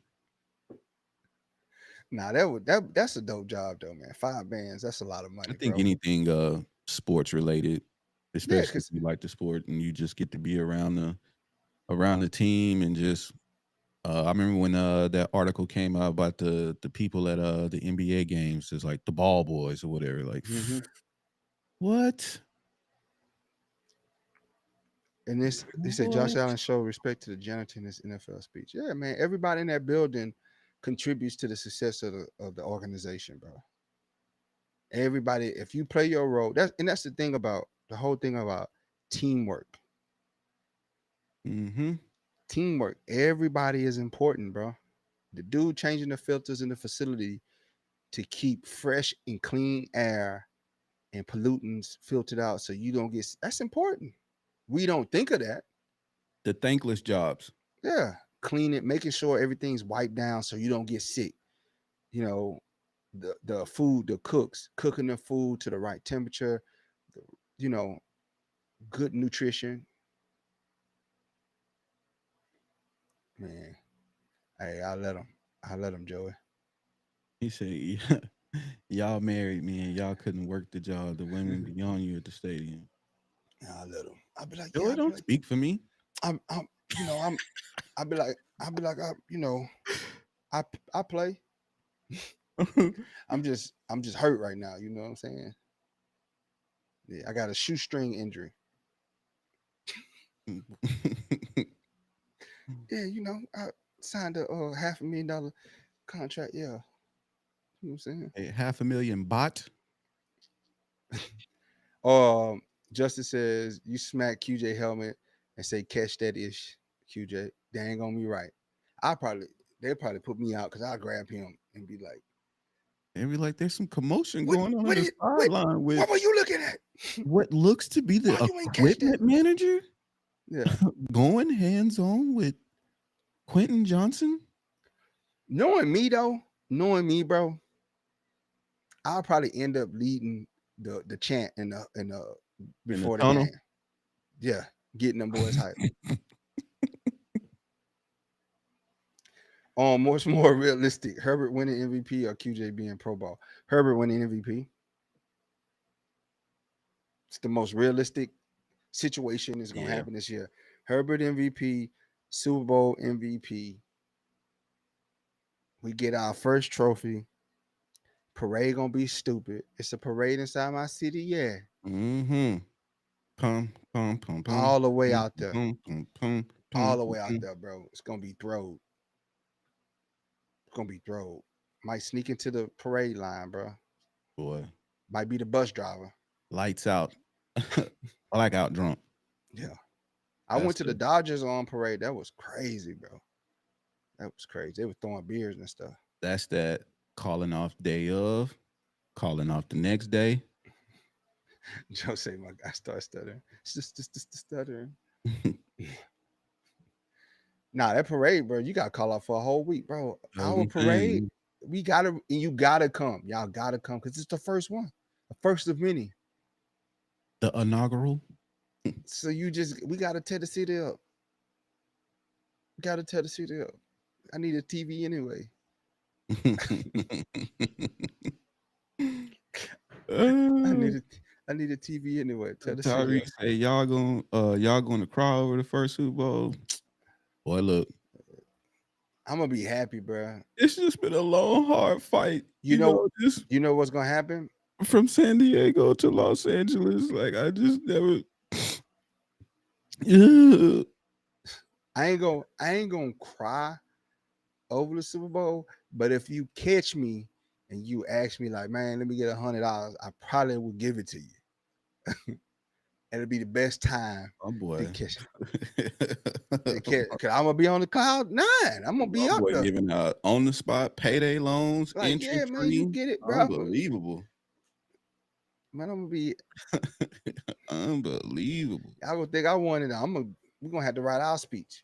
Nah, that's a dope job though, man. 5 bands, that's a lot of money. I think anything sports related, especially if you like the sport and you just get to be around the team and just I remember when that article came out about the people at the NBA games, it's like the ball boys or whatever. Like what? And they said Josh Allen showed respect to the janitor in his NFL speech. Yeah, man. Everybody in that building contributes to the success of the organization, bro. Everybody, if you play your role, that's the thing about the whole thing about teamwork. Teamwork. Everybody is important, bro. The dude changing the filters in the facility to keep fresh and clean air and pollutants filtered out so you don't get. That's important. We don't think of that. The thankless jobs. Yeah, clean it, making sure everything's wiped down so you don't get sick. You know, the food, the cooks cooking the food to the right temperature. The, you know, good nutrition. Man, hey, I let them, Joey. He said, yeah, y'all married me and y'all couldn't work the job. The women beyond you at the stadium. I let them. I'll be like, yeah. Joey, I'll be don't like, speak for me. I'm, you know, I'll be like, you know, I play. I'm just hurt right now. You know what I'm saying? Yeah, I got a shoestring injury. Yeah, you know, I signed a $500,000 contract. Yeah, you know what I'm saying? A $500,000 bot. Um, Justice says you smack QJ helmet and say catch that ish, QJ. They ain't gonna be right. They'll probably put me out because I'll grab him and be like, And be like, there's some commotion what going on what the is sideline what with were you looking at? what looks to be the Why you ain't catch that? equipment manager Yeah. going hands on with Quentin Johnson. Knowing me though, knowing me, bro, I'll probably end up leading the chant in the In the before the tunnel. game. Yeah, getting them boys hype. Much more realistic. Herbert winning MVP or QJ being Pro Bowl? Herbert winning MVP. It's the most realistic situation is gonna Yeah. happen this year. Herbert MVP, Super Bowl MVP. We get our first trophy. Parade gonna be stupid. It's a parade inside my city, yeah. Mm-hmm. Pum, pum, pum, pum, All the way pum, out there. pum, pum, pum, All pum, the pum, way out pum. there, bro. It's gonna be throwed. It's gonna be throwed. Might sneak into the parade line, bro. Boy, Might be the bus driver. lights out. Blackout drunk. Yeah. I That's went to the the Dodgers on parade. That was crazy, bro. That was crazy. They were throwing beers and stuff. that's that calling off day of, calling off the next day. Joe say my guy started stuttering. It's just stuttering. Nah, that parade, bro. You got to call out for a whole week, bro. That's what Our I'm parade, saying. we gotta, and you gotta come. Y'all gotta come because it's the first one, the first of many. The inaugural. So we gotta tear the city up. Gotta tear the city up. I need a TV anyway. I uh, need a, I need a TV anyway. Tear the city Tyreek up. say y'all going to cry over the first Super Bowl. Boy, look, I'm gonna be happy, bro. it's just been a long, hard fight. You know, Just you know what's gonna happen? from San Diego to Los Angeles. Like I just never. Yeah. I ain't gonna cry over the Super Bowl, but if you catch me and you ask me like, man, let me get $100, I probably will give it to you. It'll be the best time My to boy. catch Cause I'm gonna be on the cloud 9. I'm gonna be My up boy there. giving out on the spot payday loans, Like, entry yeah, man, you free. get it, bro. Unbelievable. Man, I'm gonna be. Unbelievable. I would think I wanted. We're gonna have to write our speech.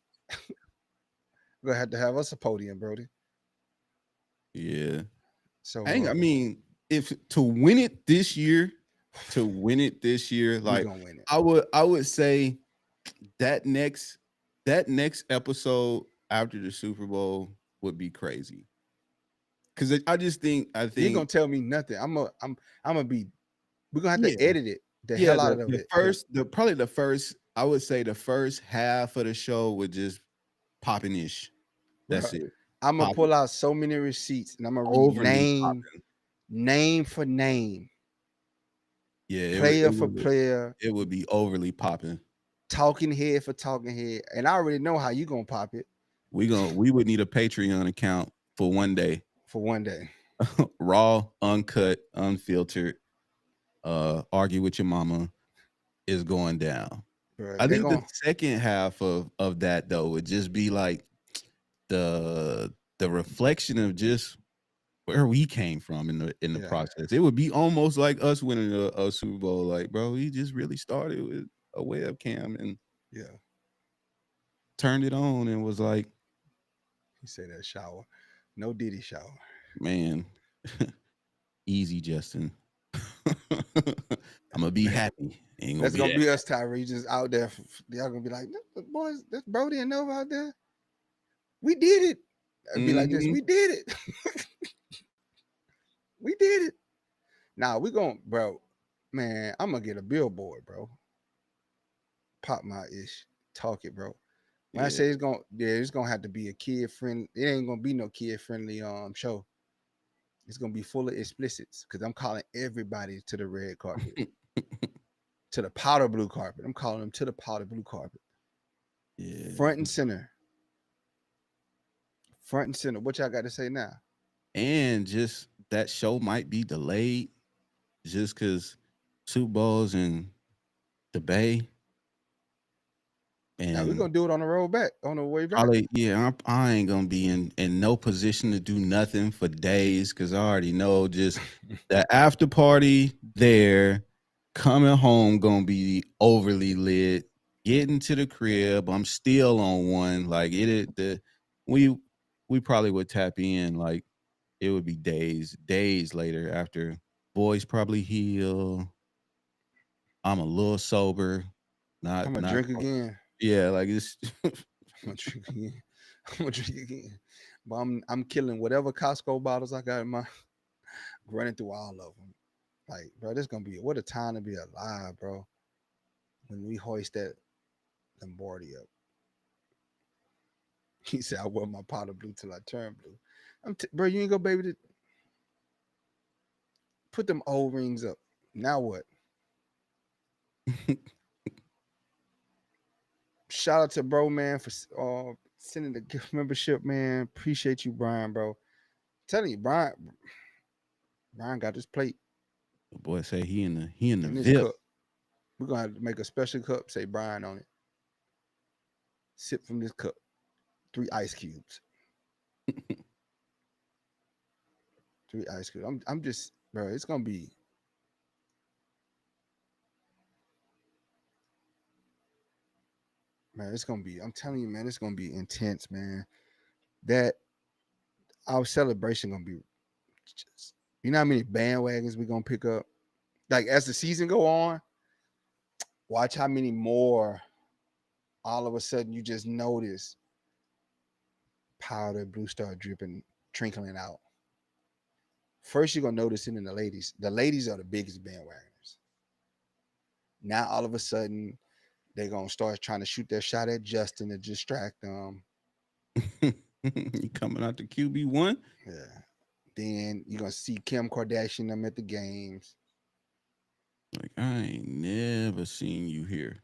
We're gonna have us a podium, Brody. Yeah. So I mean, if to win it this year, we like gonna win it. I would say that next episode after the Super Bowl would be crazy. Cause I You ain't gonna tell me nothing. I'm gonna be. We're gonna have yeah, to edit it the yeah, hell out of the it. first probably the first, I would say the first half of the show would just popping ish. That's Bruh, it. I'm gonna Popping. pull out so many receipts and I'm gonna read Overly popping. name for name, Yeah, player for player, it would be overly popping. talking head for talking head, and I already know how you gonna pop it We would need a Patreon account for one day. for one day. Raw, uncut, unfiltered, argue with your mama is going down. Bruh, I they're think the gonna second half of that though would just be like the reflection of just where we came from in the Yeah, process. It would be almost like us winning a Super Bowl. Like, bro, we just really started with a webcam and yeah. turned it on and was like, He said that shower, no Diddy shower. man, easy, Justin. I'm gonna be happy. Ain't gonna That's be gonna that. be us, Tyree, just out there. Y'all gonna be like, boys, that's Brody and Nova out there. We did it. I'd be like this. Mm-hmm. We did it. We did it. Now we gonna, bro. Man, I'm gonna get a billboard, bro. Pop my ish. Talk it, bro. When I Yeah. say it's gonna have to be a kid friendly. It ain't gonna be no kid friendly show. It's gonna be full of explicits because I'm calling everybody to the red carpet, to the powder blue carpet. I'm calling them to the powder blue carpet, Yeah. front and center, front and center. What y'all got to say now? And just that show might be delayed just because Super Bowls and the Bay Now we're and gonna do it on the road back, on the way back. probably I ain't gonna be in no position to do nothing for days because I already know just the after party there, coming home gonna be overly lit. Getting to the crib, I'm still on one. Like we we probably would tap in like it would be days later after boys probably heal. I'm a little sober, I'm gonna not drink again. yeah, like it's I'm gonna drink again. I'm gonna drink again. But I'm killing whatever Costco bottles I got in my running through all of them. Like, bro, this gonna be what a time to be alive, bro. When we hoist that Lombardi up. He said, I wear my powder blue till I turn blue. Bro, you ain't gonna be able to put them old rings up. Now what? Shout out to bro, man, for sending the gift membership, man. Appreciate you, Brian, bro. Telling you, Brian got this plate the boy say he in the in this VIP. cup. We're gonna have to make a special cup, say Brian on it. Sip from this cup. 3 ice cubes. 3 ice cubes. I'm just, bro. It's gonna be, man. It's gonna be. I'm telling you, man. It's gonna be intense, man. That our celebration gonna be. Just, you know how many bandwagons we gonna pick up? Like as the season go on, watch how many more. All of a sudden, you just notice powder blue start dripping, trickling out. First, you're gonna notice it in the ladies. The ladies are the biggest bandwagoners. Now, all of a sudden, they're gonna start trying to shoot their shot at Justin to distract them. You coming out the QB1? Yeah. Then you're gonna see Kim Kardashian them at the games. Like I ain't never seen you here.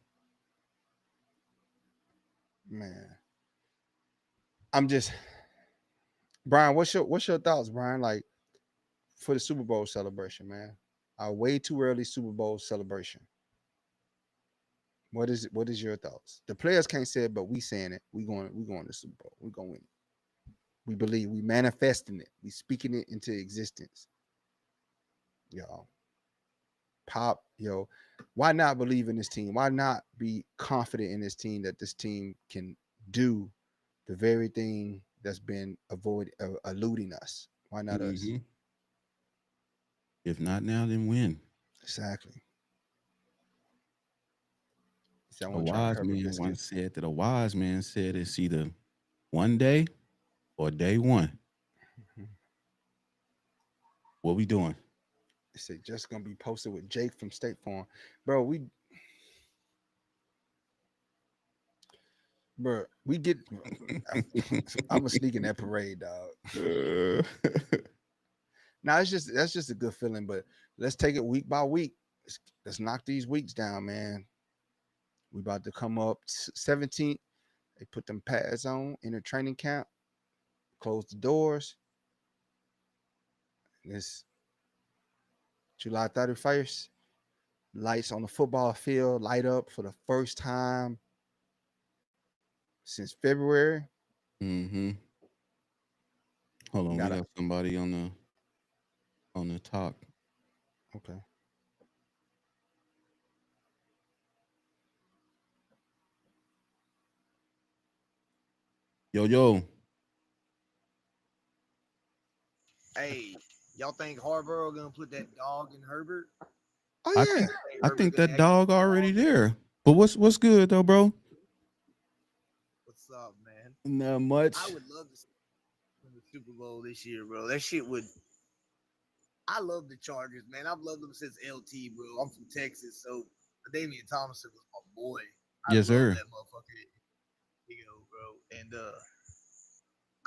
Man, I'm just Brian. What's your thoughts, Brian? Like for the Super Bowl celebration, man. Our way too early Super Bowl celebration. What is it? What is your thoughts? The players can't say it, but we saying it. We going to Super Bowl. We gonna win it. We believe. We manifesting it. We speaking it into existence. Y'all. Pop, yo. Why not believe in this team? Why not be confident in this team that this team can do the very thing that's been eluding us? Why not us? Hmm. If not now, then when? Exactly. See, I A want to try wise Herbert man once biscuits. said that a wise man said it's either one day or day one. Mhm. What we doing? They say just gonna be posted with Jake from State Farm, bro. We get. I'm a sneak in that parade, dog. Uh, Now it's just that's just a good feeling, but let's take it week by week. Let's knock these weeks down, man. We about to come up 17th. They put them pads on in the training camp, close the doors. It's July 31st. Lights on the football field light up for the first time since February. mm-hmm. Hold We on, we got a got somebody on the. on the top. Okay. Yo, yo. Hey, y'all think Harbaugh gonna put that dog in Herbert? Oh I yeah. think Think I Herbert think gonna that act like dog a already dog? there. But what's good though, bro? What's up, man? Not I much. would love to see him in the Super Bowl this year, bro. That shit would. I love the Chargers, man. I've loved them since LT, bro. I'm from Texas, so Damian Thomason was my boy. I Yes, love sir. that motherfucker, you know, bro. And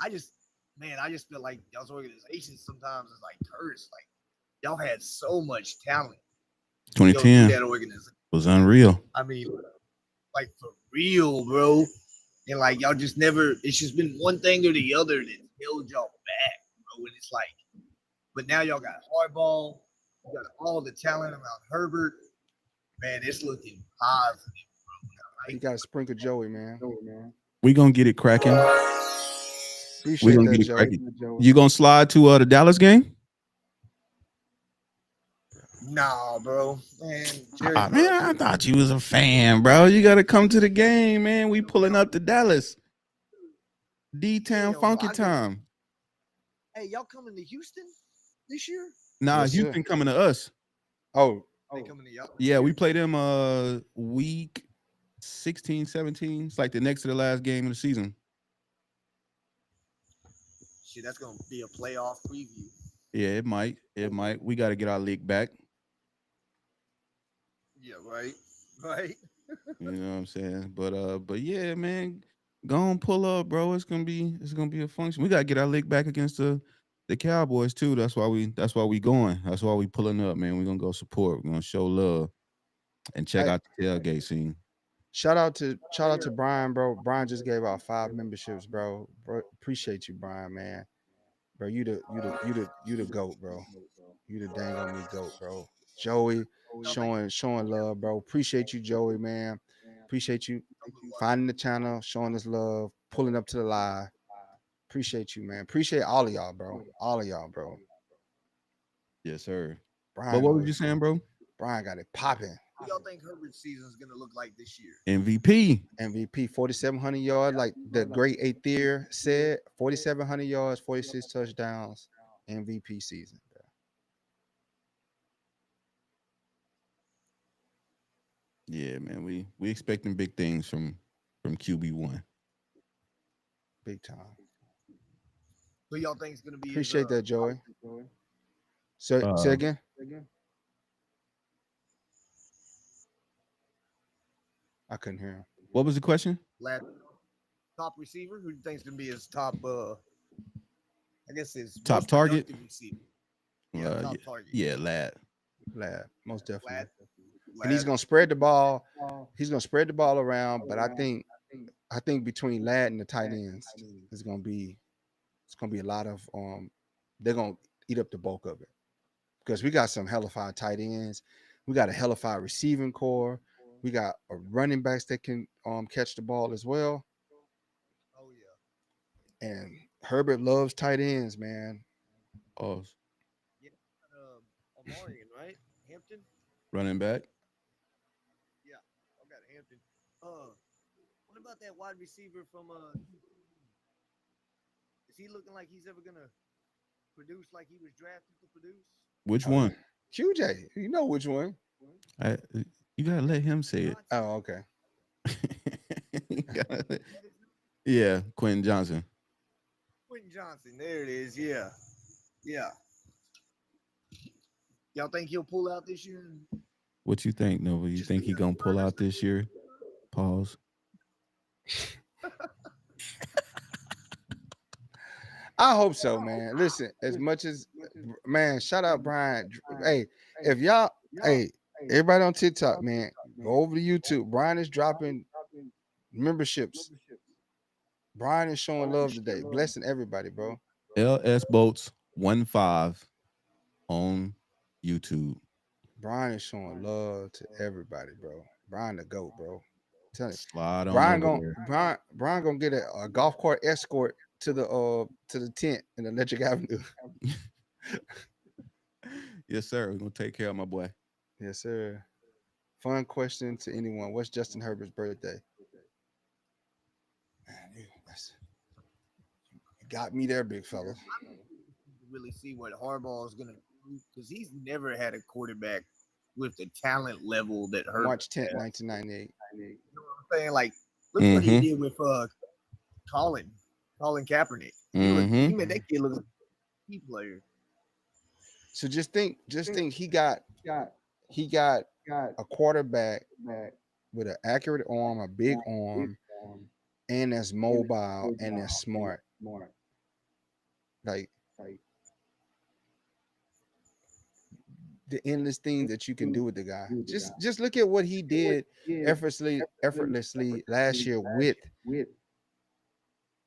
I just, man, I just feel like y'all's organization sometimes is like cursed. Like y'all had so much talent to go through 2010 that organization. was unreal. I mean, like for real, bro. And like y'all just never. It's just been one thing or the other that held y'all back, bro. And it's like, but now y'all got hardball. You got all the talent around Herbert. Man, it's looking positive, You right? gotta sprinkle Joey, man. We gonna get it cracking. We Appreciate gonna that, get it Joey. cracking. You gonna slide to the Dallas game? Nah, bro. Man, Jerry Ah, man, Jones. I thought you was a fan, bro. You gotta come to the game, man. We pulling up to Dallas. D-Town Hell no. Funky Time. Hey, y'all coming to Houston this year? Nah, Yes, sir. Houston coming to us. Oh, They coming to y'all? Yeah, we played them week 16, 17. It's like the next to the last game of the season. Shit, that's gonna be a playoff preview. Yeah, it might. It might. We gotta get our league back. Yeah, right. Right. You know what I'm saying? But yeah, man, go on pull up, bro. It's gonna be a function. We gotta get our league back against the Cowboys too. That's why we going. That's why we pulling up, man. We're gonna go support. We're gonna show love and check hey, out the tailgate scene. shout out to Brian, bro. Brian just gave out 5 memberships, bro. Appreciate you, Brian, man. Bro, you the goat, bro. You the dang on me goat, bro. Joey showing love, bro. Appreciate you, Joey, man. Appreciate you finding the channel, showing us love, pulling up to the live. Appreciate you, man. Appreciate all of y'all, bro. All of y'all, bro. Yes, sir. But Brian what know was you saying, bro? Brian got it popping. What y'all think Herbert's season is gonna look like this year? MVP. MVP 4,700 yards, like the great Aether said, 4,700 yards, 46 touchdowns, MVP season. Bro. Yeah, man. We expecting big things from QB1. Big time. Who y'all think is gonna be his Appreciate that, Joey. Say Uh again. I couldn't hear him. what was the question? last top receiver? Who do you think is gonna be his top? I guess his Top most target? productive receiver. Yeah, top Yeah, target. yeah, lad. Lad, most definitely. Lad, And he's Lad. gonna spread the ball. He's gonna spread the ball around. But I think between Lad and the tight ends, it's gonna be a lot of they're gonna eat up the bulk of it because we got some hellified tight ends. We got a hellified receiving core. We got a running backs that can catch the ball as well. Oh yeah. And Herbert loves tight ends, man. Oh, Yeah. Omarion, right? Hampton. running back. Yeah, I got Hampton. What about that wide receiver from Is he looking like he's ever gonna produce like he was drafted to produce? Which Oh, one? QJ, you know which one? I, you gotta let him say it. Johnson. Oh, okay. You gotta let- That is yeah, Quentin Johnson. Quentin Johnson. There it is. Yeah. Yeah. Y'all think he'll pull out this year? What you think, Nova? You Just think he gonna pull out this year? Pause. I hope so, man. Listen, as much as man, shout out Brian. Hey, if y'all, hey, everybody on TikTok, man, go over to YouTube. Brian is dropping memberships. Brian is showing love today, blessing everybody, bro. LS Boats 15 on YouTube. Brian is showing love to everybody, bro. Brian the goat, bro. Tell you, Slide on Brian over gonna there. Brian gonna get a golf cart escort to the tent in Electric Avenue. Yes, sir. We're gonna take care of my boy. Yes, sir. Fun question to anyone. What's Justin Herbert's birthday? Man, you got me there, big fella. Really see what Harbaugh is gonna do because he's never had a quarterback with the talent level that Herbert March 10th, has. 1998. You know what I'm saying? Like, look what he Mm-hmm. did with Colin Kaepernick. Mm-hmm. He made that kid look like a key player. So just think he got a quarterback with an accurate arm, a big arm, and that's mobile and that's smart. Like the endless things that you can do with the guy. Just look at what he did effortlessly last year with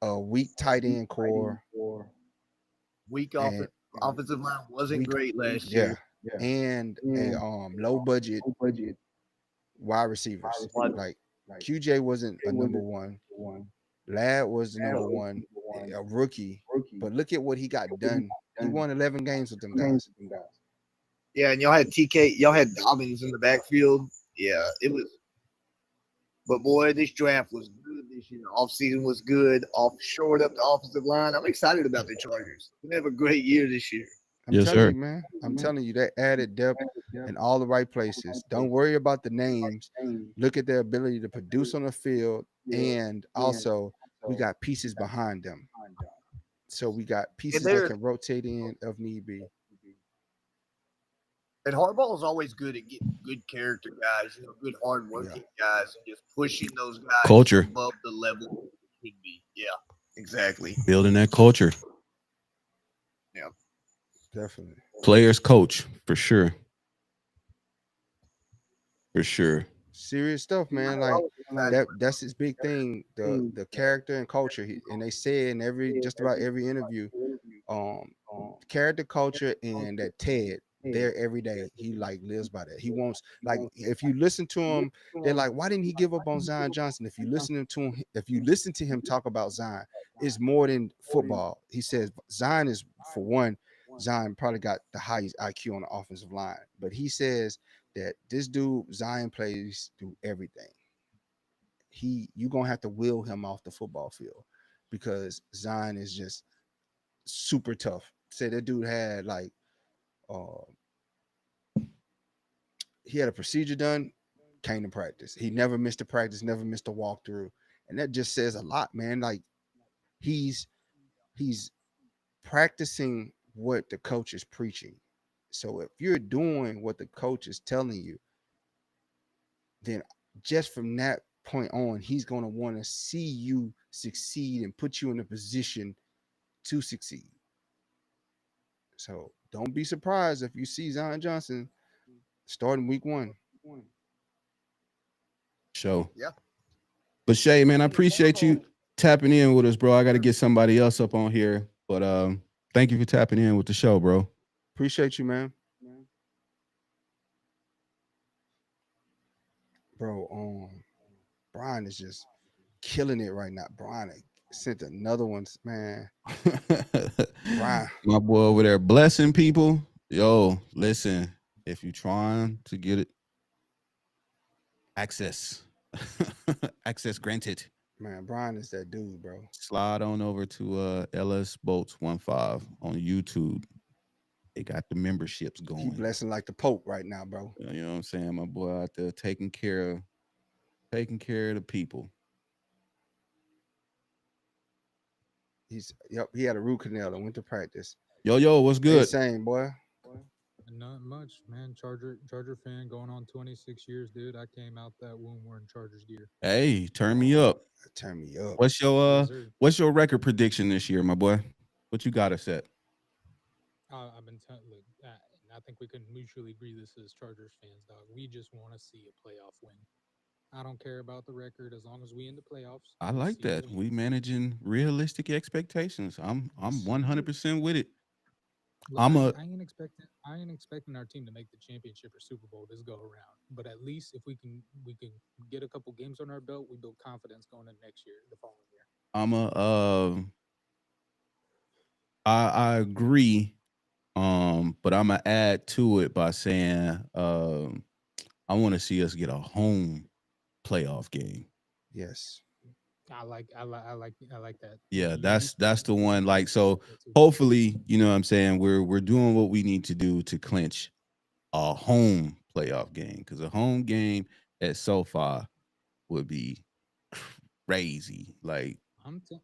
a weak tight end core Weak and offensive line wasn't weak, great last yeah, year. and a low budget wide receivers. Like QJ wasn't a number one. Ladd was the number one, a rookie. But look at what he got done. He won 11 games with them guys. Yeah, and y'all had TK, y'all had Dobbins in the backfield. Yeah, it was. But boy, this draft was good this year. Offseason was good. Shored up the offensive line. I'm excited about the Chargers. They have a great year this year. I'm Yes, telling sir. you, man. I'm telling you, they added depth in all the right places. Don't worry about the names. Look at their ability to produce on the field, and also we got pieces behind them. So we got And pieces that they're can rotate in if need be. and Harbaugh is always good at getting good character guys, good hard working guys, and just pushing those guys Culture. above the level they should be. Yeah, exactly. Building that culture. Yeah. Definitely. Players coach for sure. For sure. Serious stuff, man. I Like was excited. that's his big thing, the character and culture. And they say in just about every interview, character, culture, and that Ted there every day. He like lives by that. He wants, like, if you listen to him, they're like, why didn't he give up on Zion Johnson? If you listen to him talk about Zion, it's more than football. He says Zion is, for one, Zion probably got the highest IQ on the offensive line, but he says that this dude Zion plays through everything. You gonna have to will him off the football field because Zion is just super tough. Say that dude had like uh he had a procedure done, came to practice. He never missed a practice, never missed a walkthrough. And that just says a lot, man. Like he's he's practicing what the coach is preaching. So if you're doing what the coach is telling you, then just from that point on, he's going to want to see you succeed and put you in a position to succeed. So don't be surprised if you see Zion Johnson starting week 1. Show. Yeah. But Shay, man, I appreciate you tapping in with us, bro. I got to get somebody else up on here. But thank you for tapping in with the show, bro. Appreciate you, man. Bro, Brian is just killing it right now. Brian sent another one, man. Brian. My boy over there blessing people. Yo, listen, if you trying to get it, access granted. Man, Brian is that dude, bro. Slide on over to LS Bolts 15 on YouTube. They got the memberships going. He blessing like the Pope right now, bro. You know what I'm saying? My boy out there taking care of the people. He had a root canal and went to practice. Yo, what's good? Insane, boy. Not much, man. Charger fan going on 26 years, dude. I came out that womb wearing Chargers gear. Hey, turn me up. Turn me up. What's your record prediction this year, my boy? What you got us at? I've been telling, I think we can mutually agree this as Chargers fans, dog. We just want to see a playoff win. I don't care about the record as long as we in the playoffs. I like that. We managing realistic expectations. I'm 100% with it. Look, I ain't expecting our team to make the championship or Super Bowl this go around. But at least if we can get a couple games on our belt, we build confidence going into next year, the following year. I agree But I'm gonna add to it by saying I want to see us get a home playoff game. Yes. I like that. Yeah, that's the one. Like, so hopefully, you know what I'm saying, we're doing what we need to do to clinch a home playoff game, because a home game at SoFi would be crazy. Like, I'm t-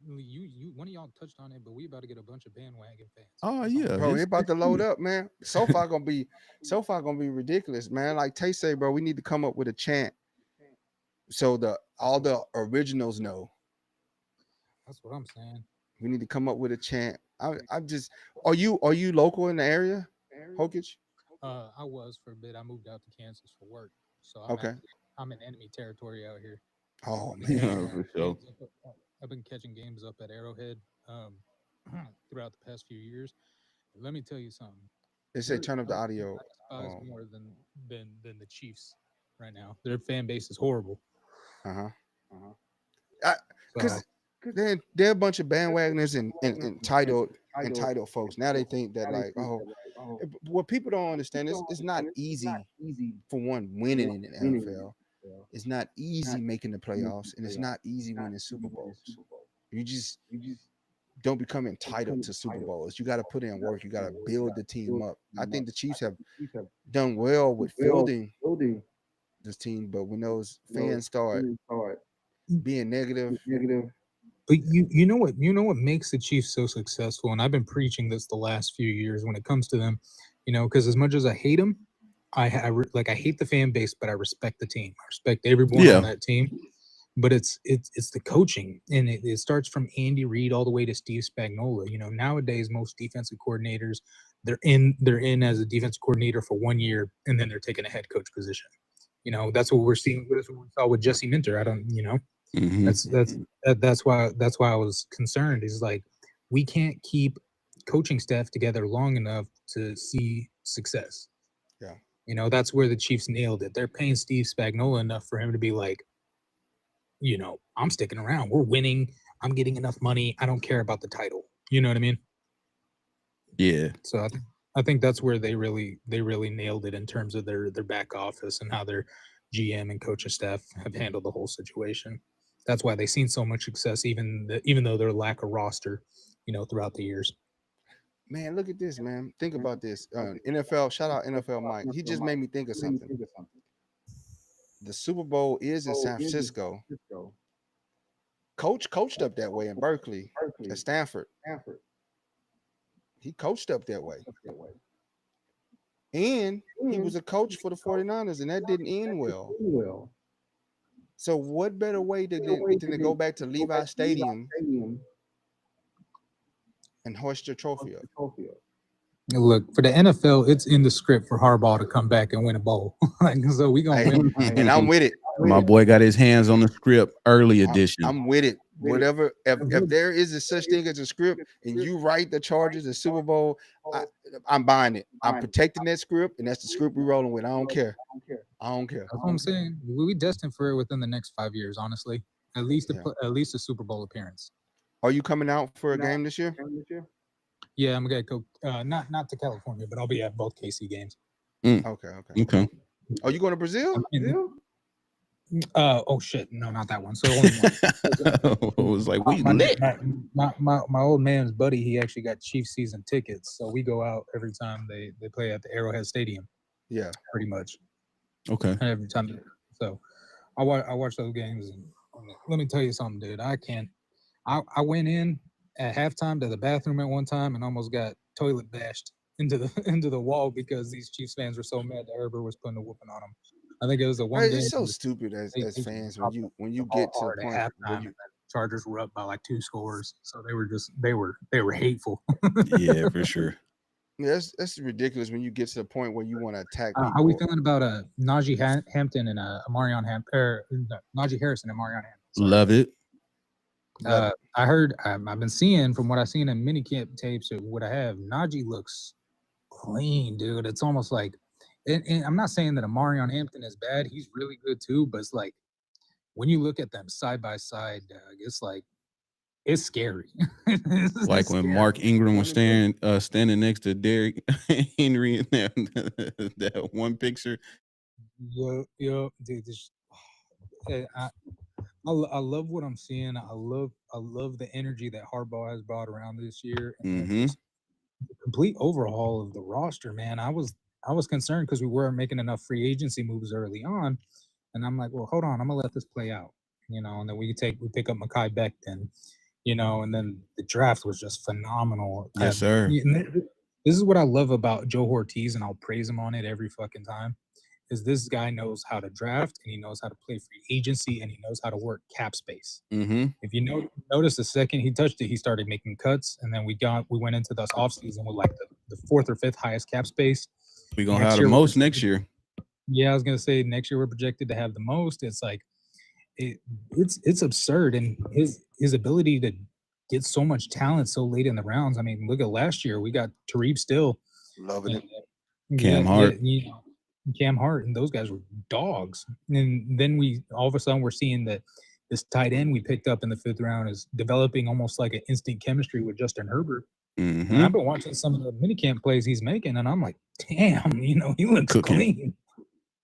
you one of y'all touched on it, but we about to get a bunch of bandwagon fans. oh That's all. yeah, Bro, they about to load true. up, man. SoFi gonna be ridiculous, man. Like Tay say, bro, we need to come up with a chant so all the originals know. That's what I'm saying. We need to come up with a chant. I'm just are you local in the area, Hokage? I was for a bit. I moved out to Kansas for work, so Okay. I'm in enemy territory out here. Oh Yeah, man. for sure. I've been catching games up at Arrowhead throughout the past few years. Let me tell you something. They say turn up the audio. I despise more than the Chiefs right now. Their fan base is horrible. Because they're a bunch of bandwagoners and entitled folks. Now they think that like, what people don't understand is it's not easy for one winning in the NFL. It's not easy making the playoffs, and it's not easy winning Super Bowls. You just don't become entitled to Super Bowls. You got to put in work. You got to build the team up. I think the Chiefs have done well with building this team, but when those fans start being negative, but you know what makes the Chiefs so successful, and I've been preaching this the last few years when it comes to them, you know, because as much as I hate them, I hate the fan base, but I respect the team. I respect everyone on that team. But it's the coaching, and it starts from Andy Reid all the way to Steve Spagnuolo. You know, nowadays most defensive coordinators, they're in as a defensive coordinator for 1 year, and then they're taking a head coach position. You know, that's what we're seeing. That's what we saw with Jesse Minter. I don't, you know, that's why I was concerned. Is like, we can't keep coaching staff together long enough to see success. Yeah, you know, that's where the Chiefs nailed it. They're paying Steve Spagnuolo enough for him to be like, you know, I'm sticking around. We're winning. I'm getting enough money. I don't care about the title. You know what I mean? Yeah. So I think that's where they really nailed it in terms of their back office and how their GM and coaching staff have handled the whole situation. That's why they've seen so much success, even though their lack of roster, you know, throughout the years. Man, look at this, man. Think about this. NFL, shout out NFL Mike. He just made me think of something. The Super Bowl is in San Francisco. Coach coached up that way in Berkeley at Stanford. He coached up that way. And he was a coach for the 49ers, and that didn't end well. So what better way than to go back to Levi Stadium and hoist your trophy up? Look, for the NFL, it's in the script for Harbaugh to come back and win a bowl. So we gonna win. And I'm with it. My boy got his hands on the script, early edition. I'm with it. Whatever, if there is a such thing as a script and you write the Chargers the Super Bowl, I'm buying it. I'm protecting that script, and that's the script we're rolling with. I don't care. That's what I'm saying. We destined for it within the next 5 years, honestly. At least a Super Bowl appearance. Are you coming out for a game this year? Yeah, I'm gonna go. Not to California, but I'll be at both KC games. Okay. Are you going to Brazil? Oh shit, no, not that one. So only one. It was like we my old man's buddy. He actually got Chiefs season tickets, so we go out every time they play at the Arrowhead Stadium. Yeah, pretty much. Okay. Every time, so I watch those games, and let me tell you something, dude. I can't. I went in at halftime to the bathroom at one time and almost got toilet bashed into the wall because these Chiefs fans were so mad that Herbert was putting a whooping on them. I think it was the one game. It's so stupid as fans when you get to the point where the Chargers were up by like 2 scores, so they were hateful. Yeah, for sure. Yeah, that's ridiculous when you get to the point where you want to attack people. How are we feeling about Najee Hampton and Najee Harrison and Marion Hampton? Love it. I heard I've been seeing from what I've seen in minicamp tapes or what I have, Najee looks clean, dude. It's almost like, and I'm not saying that Amarion Hampton is bad. He's really good too, but it's like when you look at them side by side, it's like it's scary. Like when Mark Ingram was standing next to Derrick Henry in that one picture. Yo, dude, I love what I'm seeing. I love the energy that Harbaugh has brought around this year, and then just the complete overhaul of the roster. Man, I was concerned because we weren't making enough free agency moves early on, and I'm like, well, hold on, I'm gonna let this play out, and then we pick up Mekhi Becton, and then the draft was just phenomenal. Yes, sir. This is what I love about Joe Ortiz, and I'll praise him on it every fucking time. Is this guy knows how to draft, and he knows how to play free agency, and he knows how to work cap space. If you notice, the second he touched it, he started making cuts, and then we went into this offseason with like the fourth or fifth highest cap space. We're gonna have the most next year. Yeah, I was gonna say next year we're projected to have the most. It's like it's absurd, and his ability to get so much talent so late in the rounds. I mean, look at last year. We got Tariq Still, loving it. Cam Hart. Cam Hart, and those guys were dogs. And then we all of a sudden we're seeing that this tight end we picked up in the 5th round is developing almost like an instant chemistry with Justin Herbert. And I've been watching some of the minicamp plays he's making, and I'm like, damn, he looks clean.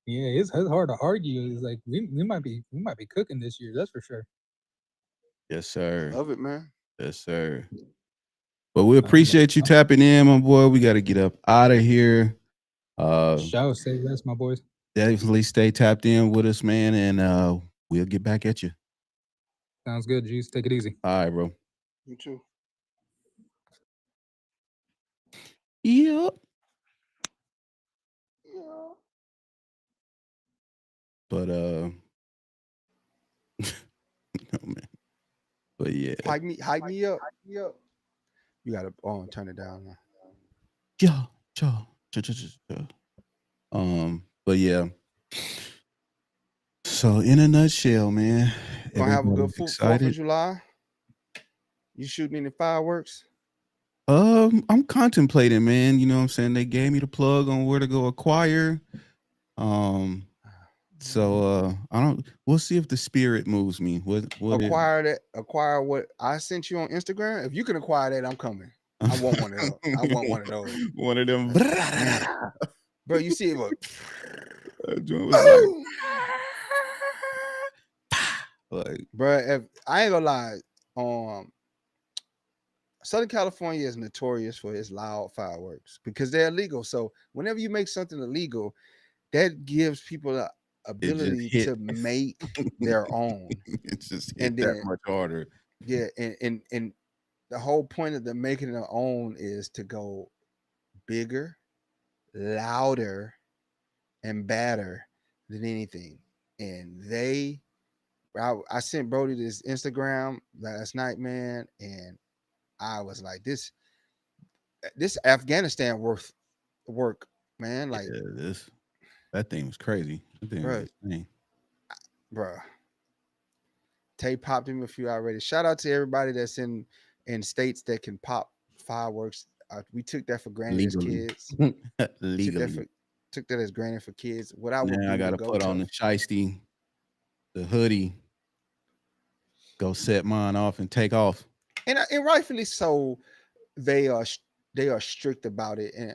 Yeah, it's hard to argue. It's like we might be cooking this year, that's for sure. Yes, sir. Love it, man. Yes, sir. But we appreciate you tapping in, my boy. We got to get up out of here. Shout, say less, my boys. Definitely stay tapped in with us, man, and we'll get back at you. Sounds good, G's. Take it easy. All right, bro. You too. Yep. But no, man. But yeah. Hype me up. You gotta turn it down now. But yeah. So in a nutshell, man. Gonna have a good 4th of July. You shooting any fireworks? I'm contemplating, man. You know what I'm saying? They gave me the plug on where to go acquire. So we'll see if the spirit moves me. Acquire what I sent you on Instagram. If you can acquire that, I'm coming. I want one of those. I want one of those. One of them. Bro, you see it, look. Like, bro, if I ain't gonna lie, Southern California is notorious for its loud fireworks because they're illegal. So whenever you make something illegal, that gives people the ability to make their own. It's just hit that much harder. Yeah, and the whole point of them making their own is to go bigger, louder, and badder than anything. And I sent Brody this Instagram last night, man, and I was like, this Afghanistan work, man. Like that thing was crazy. That thing was insane. Bro. Tay popped him a few already. Shout out to everybody that's in states that can pop fireworks. We took that for granted as kids. Legally. Took that as granted for kids. What I gotta put on the shiesty, the hoodie, go set mine off and take off. And rightfully so, they are strict about it, and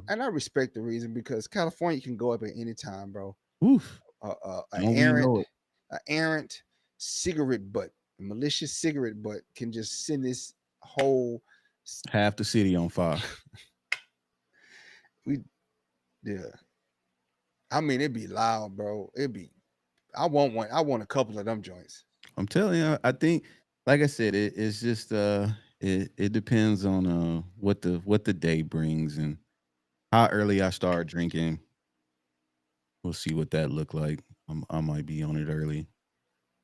I respect the reason because California can go up at any time, bro. Oof. An errant cigarette butt, a malicious cigarette butt can just send this whole half the city on fire. I mean, it'd be loud, bro. I want one. I want a couple of them joints. I'm telling you, I think, like I said, it's just it depends on what the day brings and how early I start drinking. We'll see what that look like. I might be on it early.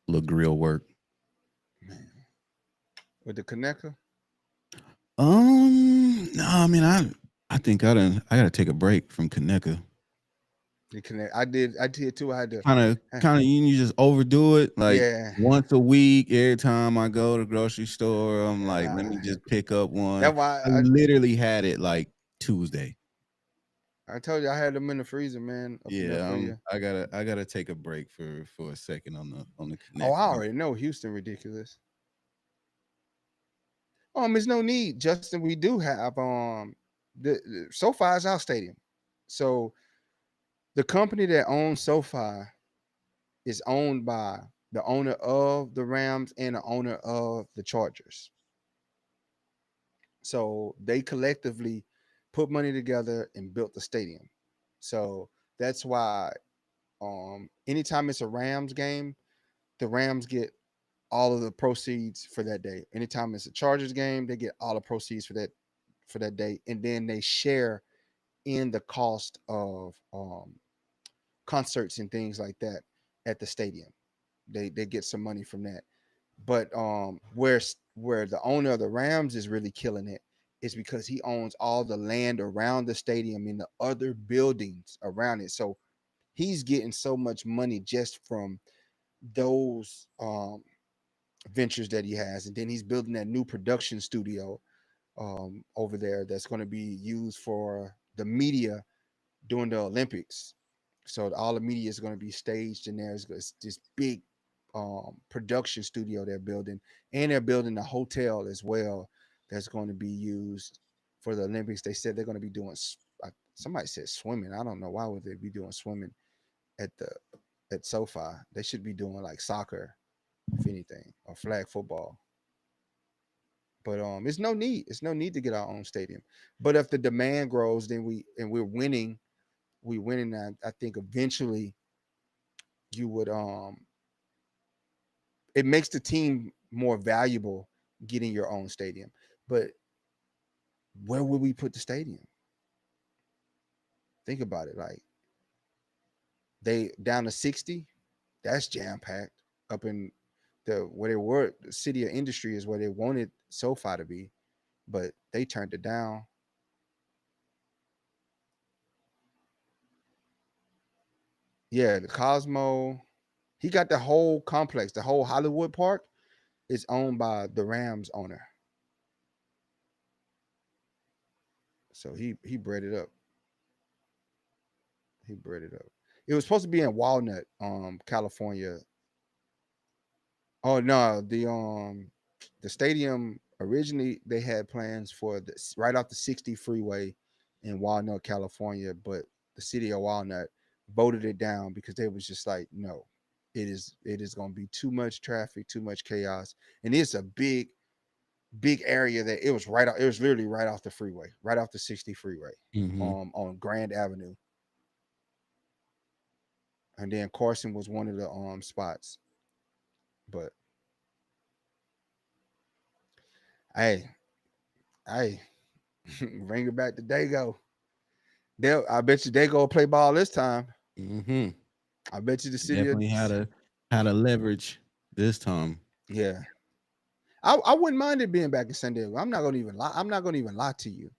Little grill work. Man. With the connector? No, I mean I think I gotta take a break from Kaneka. The connect. I did too. I had to kind of you just overdo it like once a week. Every time I go to the grocery store, I'm like, let me just pick up one. That's why I literally had it like Tuesday. I told you I had them in the freezer, man. Yeah, I gotta take a break for a second on the Connect. Oh, I already know Houston ridiculous. There's no need, Justin. We do have the SoFi is our stadium. So the company that owns SoFi is owned by the owner of the Rams and the owner of the Chargers. So they collectively put money together and built the stadium. So that's why anytime it's a Rams game, the Rams get all of the proceeds for that day. Anytime it's a Chargers game, they get all the proceeds for that day, and then they share in the cost of concerts and things like that at the stadium. They get some money from that. But where the owner of the Rams is really killing it is because he owns all the land around the stadium and the other buildings around it. So he's getting so much money just from those ventures that he has, and then he's building that new production studio over there that's going to be used for the media during the Olympics. So all the media is going to be staged in there. It's this big production studio they're building, and they're building a hotel as well that's going to be used for the Olympics. They said they're going to be doing. Somebody said swimming. I don't know why would they be doing swimming at SoFi. They should be doing like soccer, if anything, or flag football. But it's no need. It's no need to get our own stadium. But if the demand grows, then we're winning. We winning. I think eventually you would it makes the team more valuable getting your own stadium. But where would we put the stadium? Think about it. Like they down to 60, that's jam packed. Up in where they were, the city of industry is where they wanted SoFi to be, but they turned it down. Yeah, the Cosmo, he got the whole complex, the whole Hollywood Park is owned by the Rams owner. So he bred it up. He bred it up. It was supposed to be in Walnut, California. Oh no, the stadium originally they had plans for this right off the 60 freeway in Walnut, California, but the city of Walnut voted it down because they was just like, no, it is going to be too much traffic, too much chaos, and it's a big area that it was right off. It was literally right off the freeway, right off the 60 freeway, on Grand Avenue, and then Carson was one of the spots, but hey, hey, bring it back to Dago. I bet you they go play ball this time. Mm-hmm. I bet you the city Definitely had a leverage this time. Yeah. I wouldn't mind it being back in San Diego. I'm not gonna even lie to you.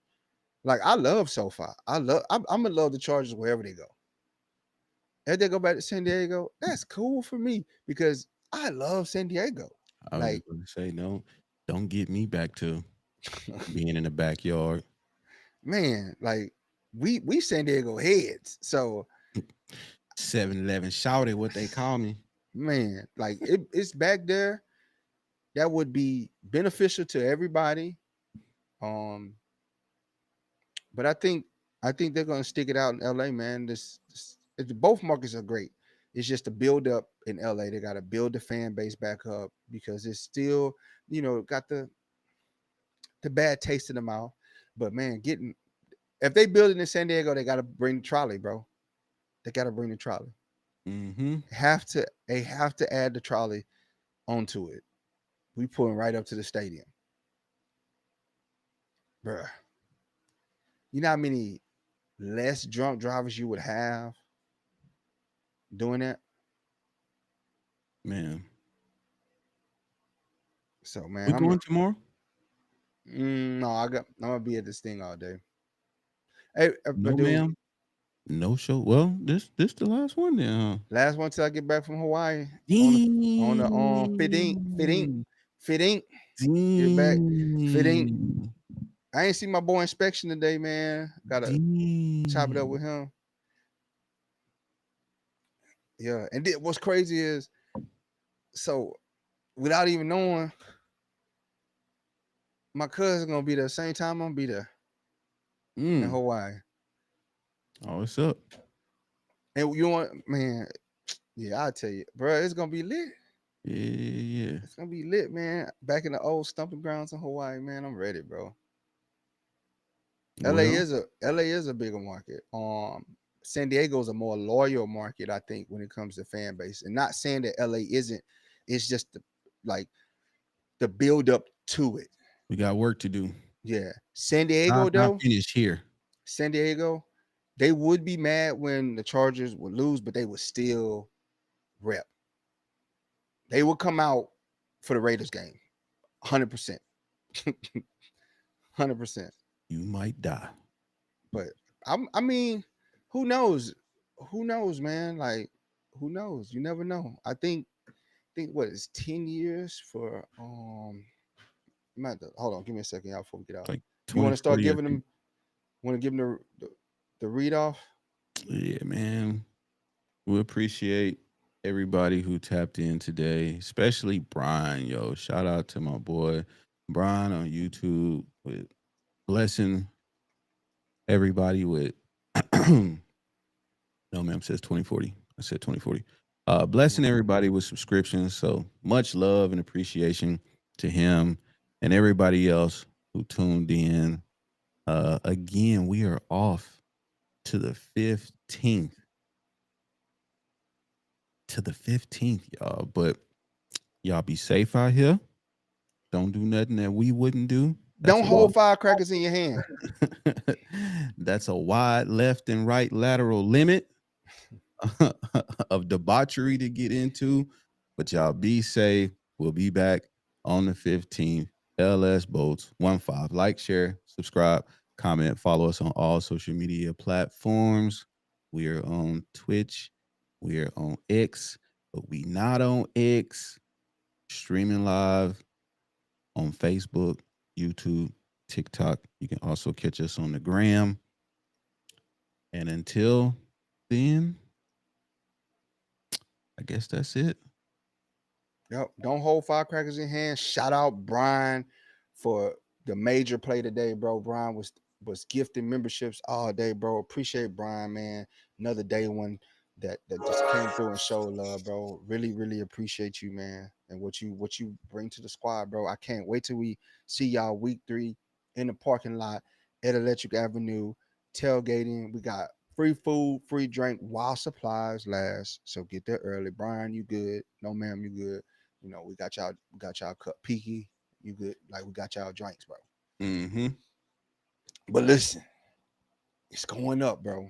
Like I love SoFi. I'm gonna love the Chargers wherever they go. If they go back to San Diego, that's cool for me because I love San Diego. I was Like, going to say, no, don't get me back to being in the backyard. man, like we San Diego heads. So 7-Eleven shouted what they call me. man, like it's back there. That would be beneficial to everybody. But I think they're gonna stick it out in LA, man. Both markets are great. It's just the build up in LA. They got to build the fan base back up because it's still, got the bad taste in the mouth. But man, if they build it in San Diego, they got to bring the trolley, bro. They got to bring the trolley. Mm-hmm. They have to add the trolley onto it. We pulling right up to the stadium, bruh. You know how many less drunk drivers you would have doing that? Man. So man, We going tomorrow? No, I'm gonna be at this thing all day. Hey, No, dude, ma'am. No show. Well, this the last one then, huh? last one till I get back from Hawaii on the 15th. Get back 15th. I ain't see my boy Inspection today, man. Gotta chop it up with him. Yeah, and what's crazy is, so without even knowing, My cousin gonna be there same time I'm gonna be there in Mm. Hawaii. Oh, what's up? And you want, man, yeah, I'll tell you, bro, it's gonna be lit. Yeah. It's gonna be lit, man. Back in the old stomping grounds in Hawaii, man. I'm ready, bro. LA Well, is a bigger market. San Diego is a more loyal market, I think, when it comes to fan base. And not saying that LA isn't, it's just like the build up to it. we got work to do. Yeah. San Diego, Not though, finished here. San Diego, they would be mad when the Chargers would lose, but they would still rep. They would come out for the Raiders game. 100%. 100%. You might die. But I mean, who knows? Who knows, man? Like, who knows? You never know. I think what is 10 years for hold on, give me a second, y'all, before we get out. Like You want to start 2040, I giving think. them the read off? Yeah, man. We appreciate everybody who tapped in today, especially Brian. Yo, shout out to my boy Brian on YouTube with blessing everybody with no ma'am says 2040. I said 2040. Blessing everybody with subscriptions. So much love and appreciation to him and everybody else who tuned in. Again, we are off to the 15th. To the 15th, y'all. But y'all be safe out here. Don't do nothing that we wouldn't do. Don't hold firecrackers in your hand. That's a wide left and right lateral limit of debauchery to get into. But y'all be safe. We'll be back on the 15th. LS Boats 15. Like, share, subscribe, comment, follow us on all social media platforms. We are on Twitch. We are on X, but we not on X. Streaming live on Facebook, YouTube, TikTok. You can also catch us on the gram. And until then, I guess that's it. Yep. Don't hold firecrackers in hand. Shout out Brian for the major play today, bro. Brian was gifting memberships all day, bro. Appreciate Brian, man. Another day one that just came through and showed love, bro. Really, really appreciate you, man, and what you bring to the squad, bro. I can't wait till we see y'all week 3 in the parking lot at Electric Avenue, tailgating. We got free food, free drink while supplies last. So get there early. Brian, you good? No, ma'am, you good? You know, we got y'all cut peaky. You good? Like, we got y'all drinks, bro. Mm-hmm. But listen, it's going up, bro.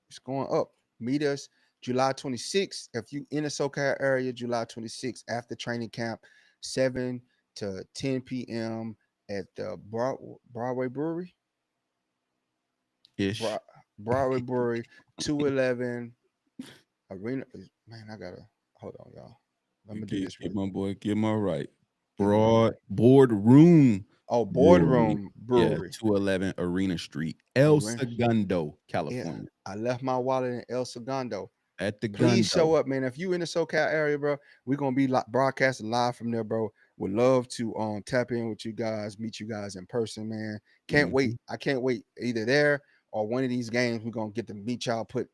It's going up. Meet us July 26th. If you in the SoCal area, July 26th after training camp, 7 to 10 p.m. at the Broadway Brewery. Ish. Broadway Brewery, 211 Arena. Man, I gotta hold on, y'all. Let me do this. Get my boy, get my right. Boardroom. Oh, Boardroom Brewery. Yeah, 211 Arena Street, El Segundo, California. Yeah, I left my wallet in El Segundo. At the Please show up, man. If you in the SoCal area, bro, we're gonna be broadcasting live from there, bro. Would love to tap in with you guys, meet you guys in person, man. Can't wait. I can't wait. Either there or one of these games, we're gonna get to meet y'all, put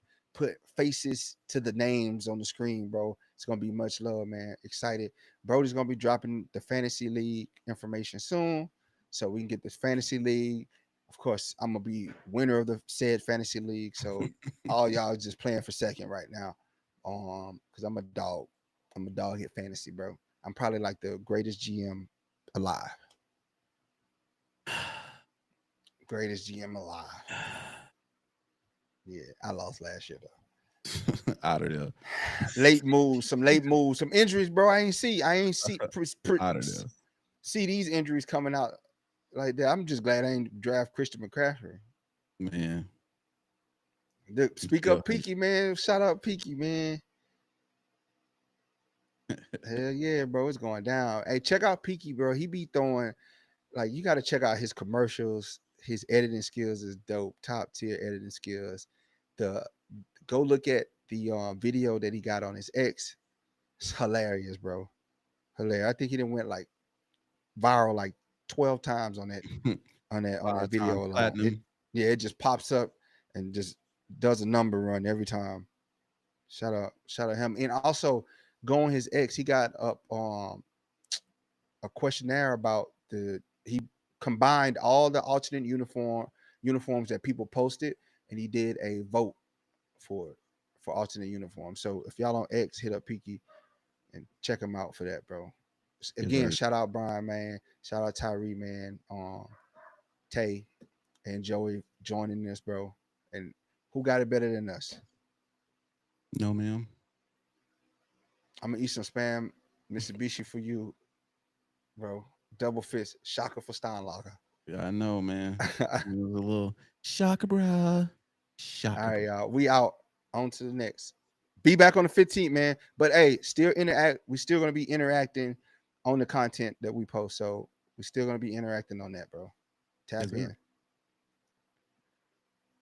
faces to the names on the screen, bro. It's gonna be much love, man. Excited. Brody's gonna be dropping the fantasy league information soon, so we can get this fantasy league. Of course, I'm gonna be winner of the said fantasy league. So all y'all just playing for second right now. Because I'm a dog. I'm a dog hit fantasy, bro. I'm probably like the greatest GM alive. Greatest GM alive. Yeah, I lost last year though. Out of there. Late moves, some injuries, bro. I ain't see Out of there. See these injuries coming out like that. I'm just glad I ain't draft Christian McCaffrey. Man. Speak up, Peaky, man. Shout out Peaky, man. Hell yeah, bro. It's going down. Hey, check out Peaky, bro. He be throwing, like, you got to check out his commercials. His editing skills is dope. Top tier editing skills. Go look at the video that he got on his X. It's hilarious, bro. Hilarious. I think he done went like viral like 12 times on that video alone. Platinum. It just pops up and just does a number run every time. Shout out him. And also go on his X, he got up a questionnaire about he combined all the alternate uniforms that people posted, and he did a vote for alternate uniforms. So if y'all on X, hit up Peaky and check him out for that, bro. Again, shout out Brian, man. Shout out Tyree, man. Tay and Joey joining this, bro. And who got it better than us? No, ma'am. I'm gonna eat some spam Mitsubishi for you, bro. Double fist, shocker for Steinlager. Yeah, I know, man. It was a little shocker, bro. Shocker. All right, y'all. We out. On to the next. Be back on the 15th, man. But hey, still interact. We're still gonna be interacting on the content that we post. So we're still gonna be interacting on that, bro. Tap in.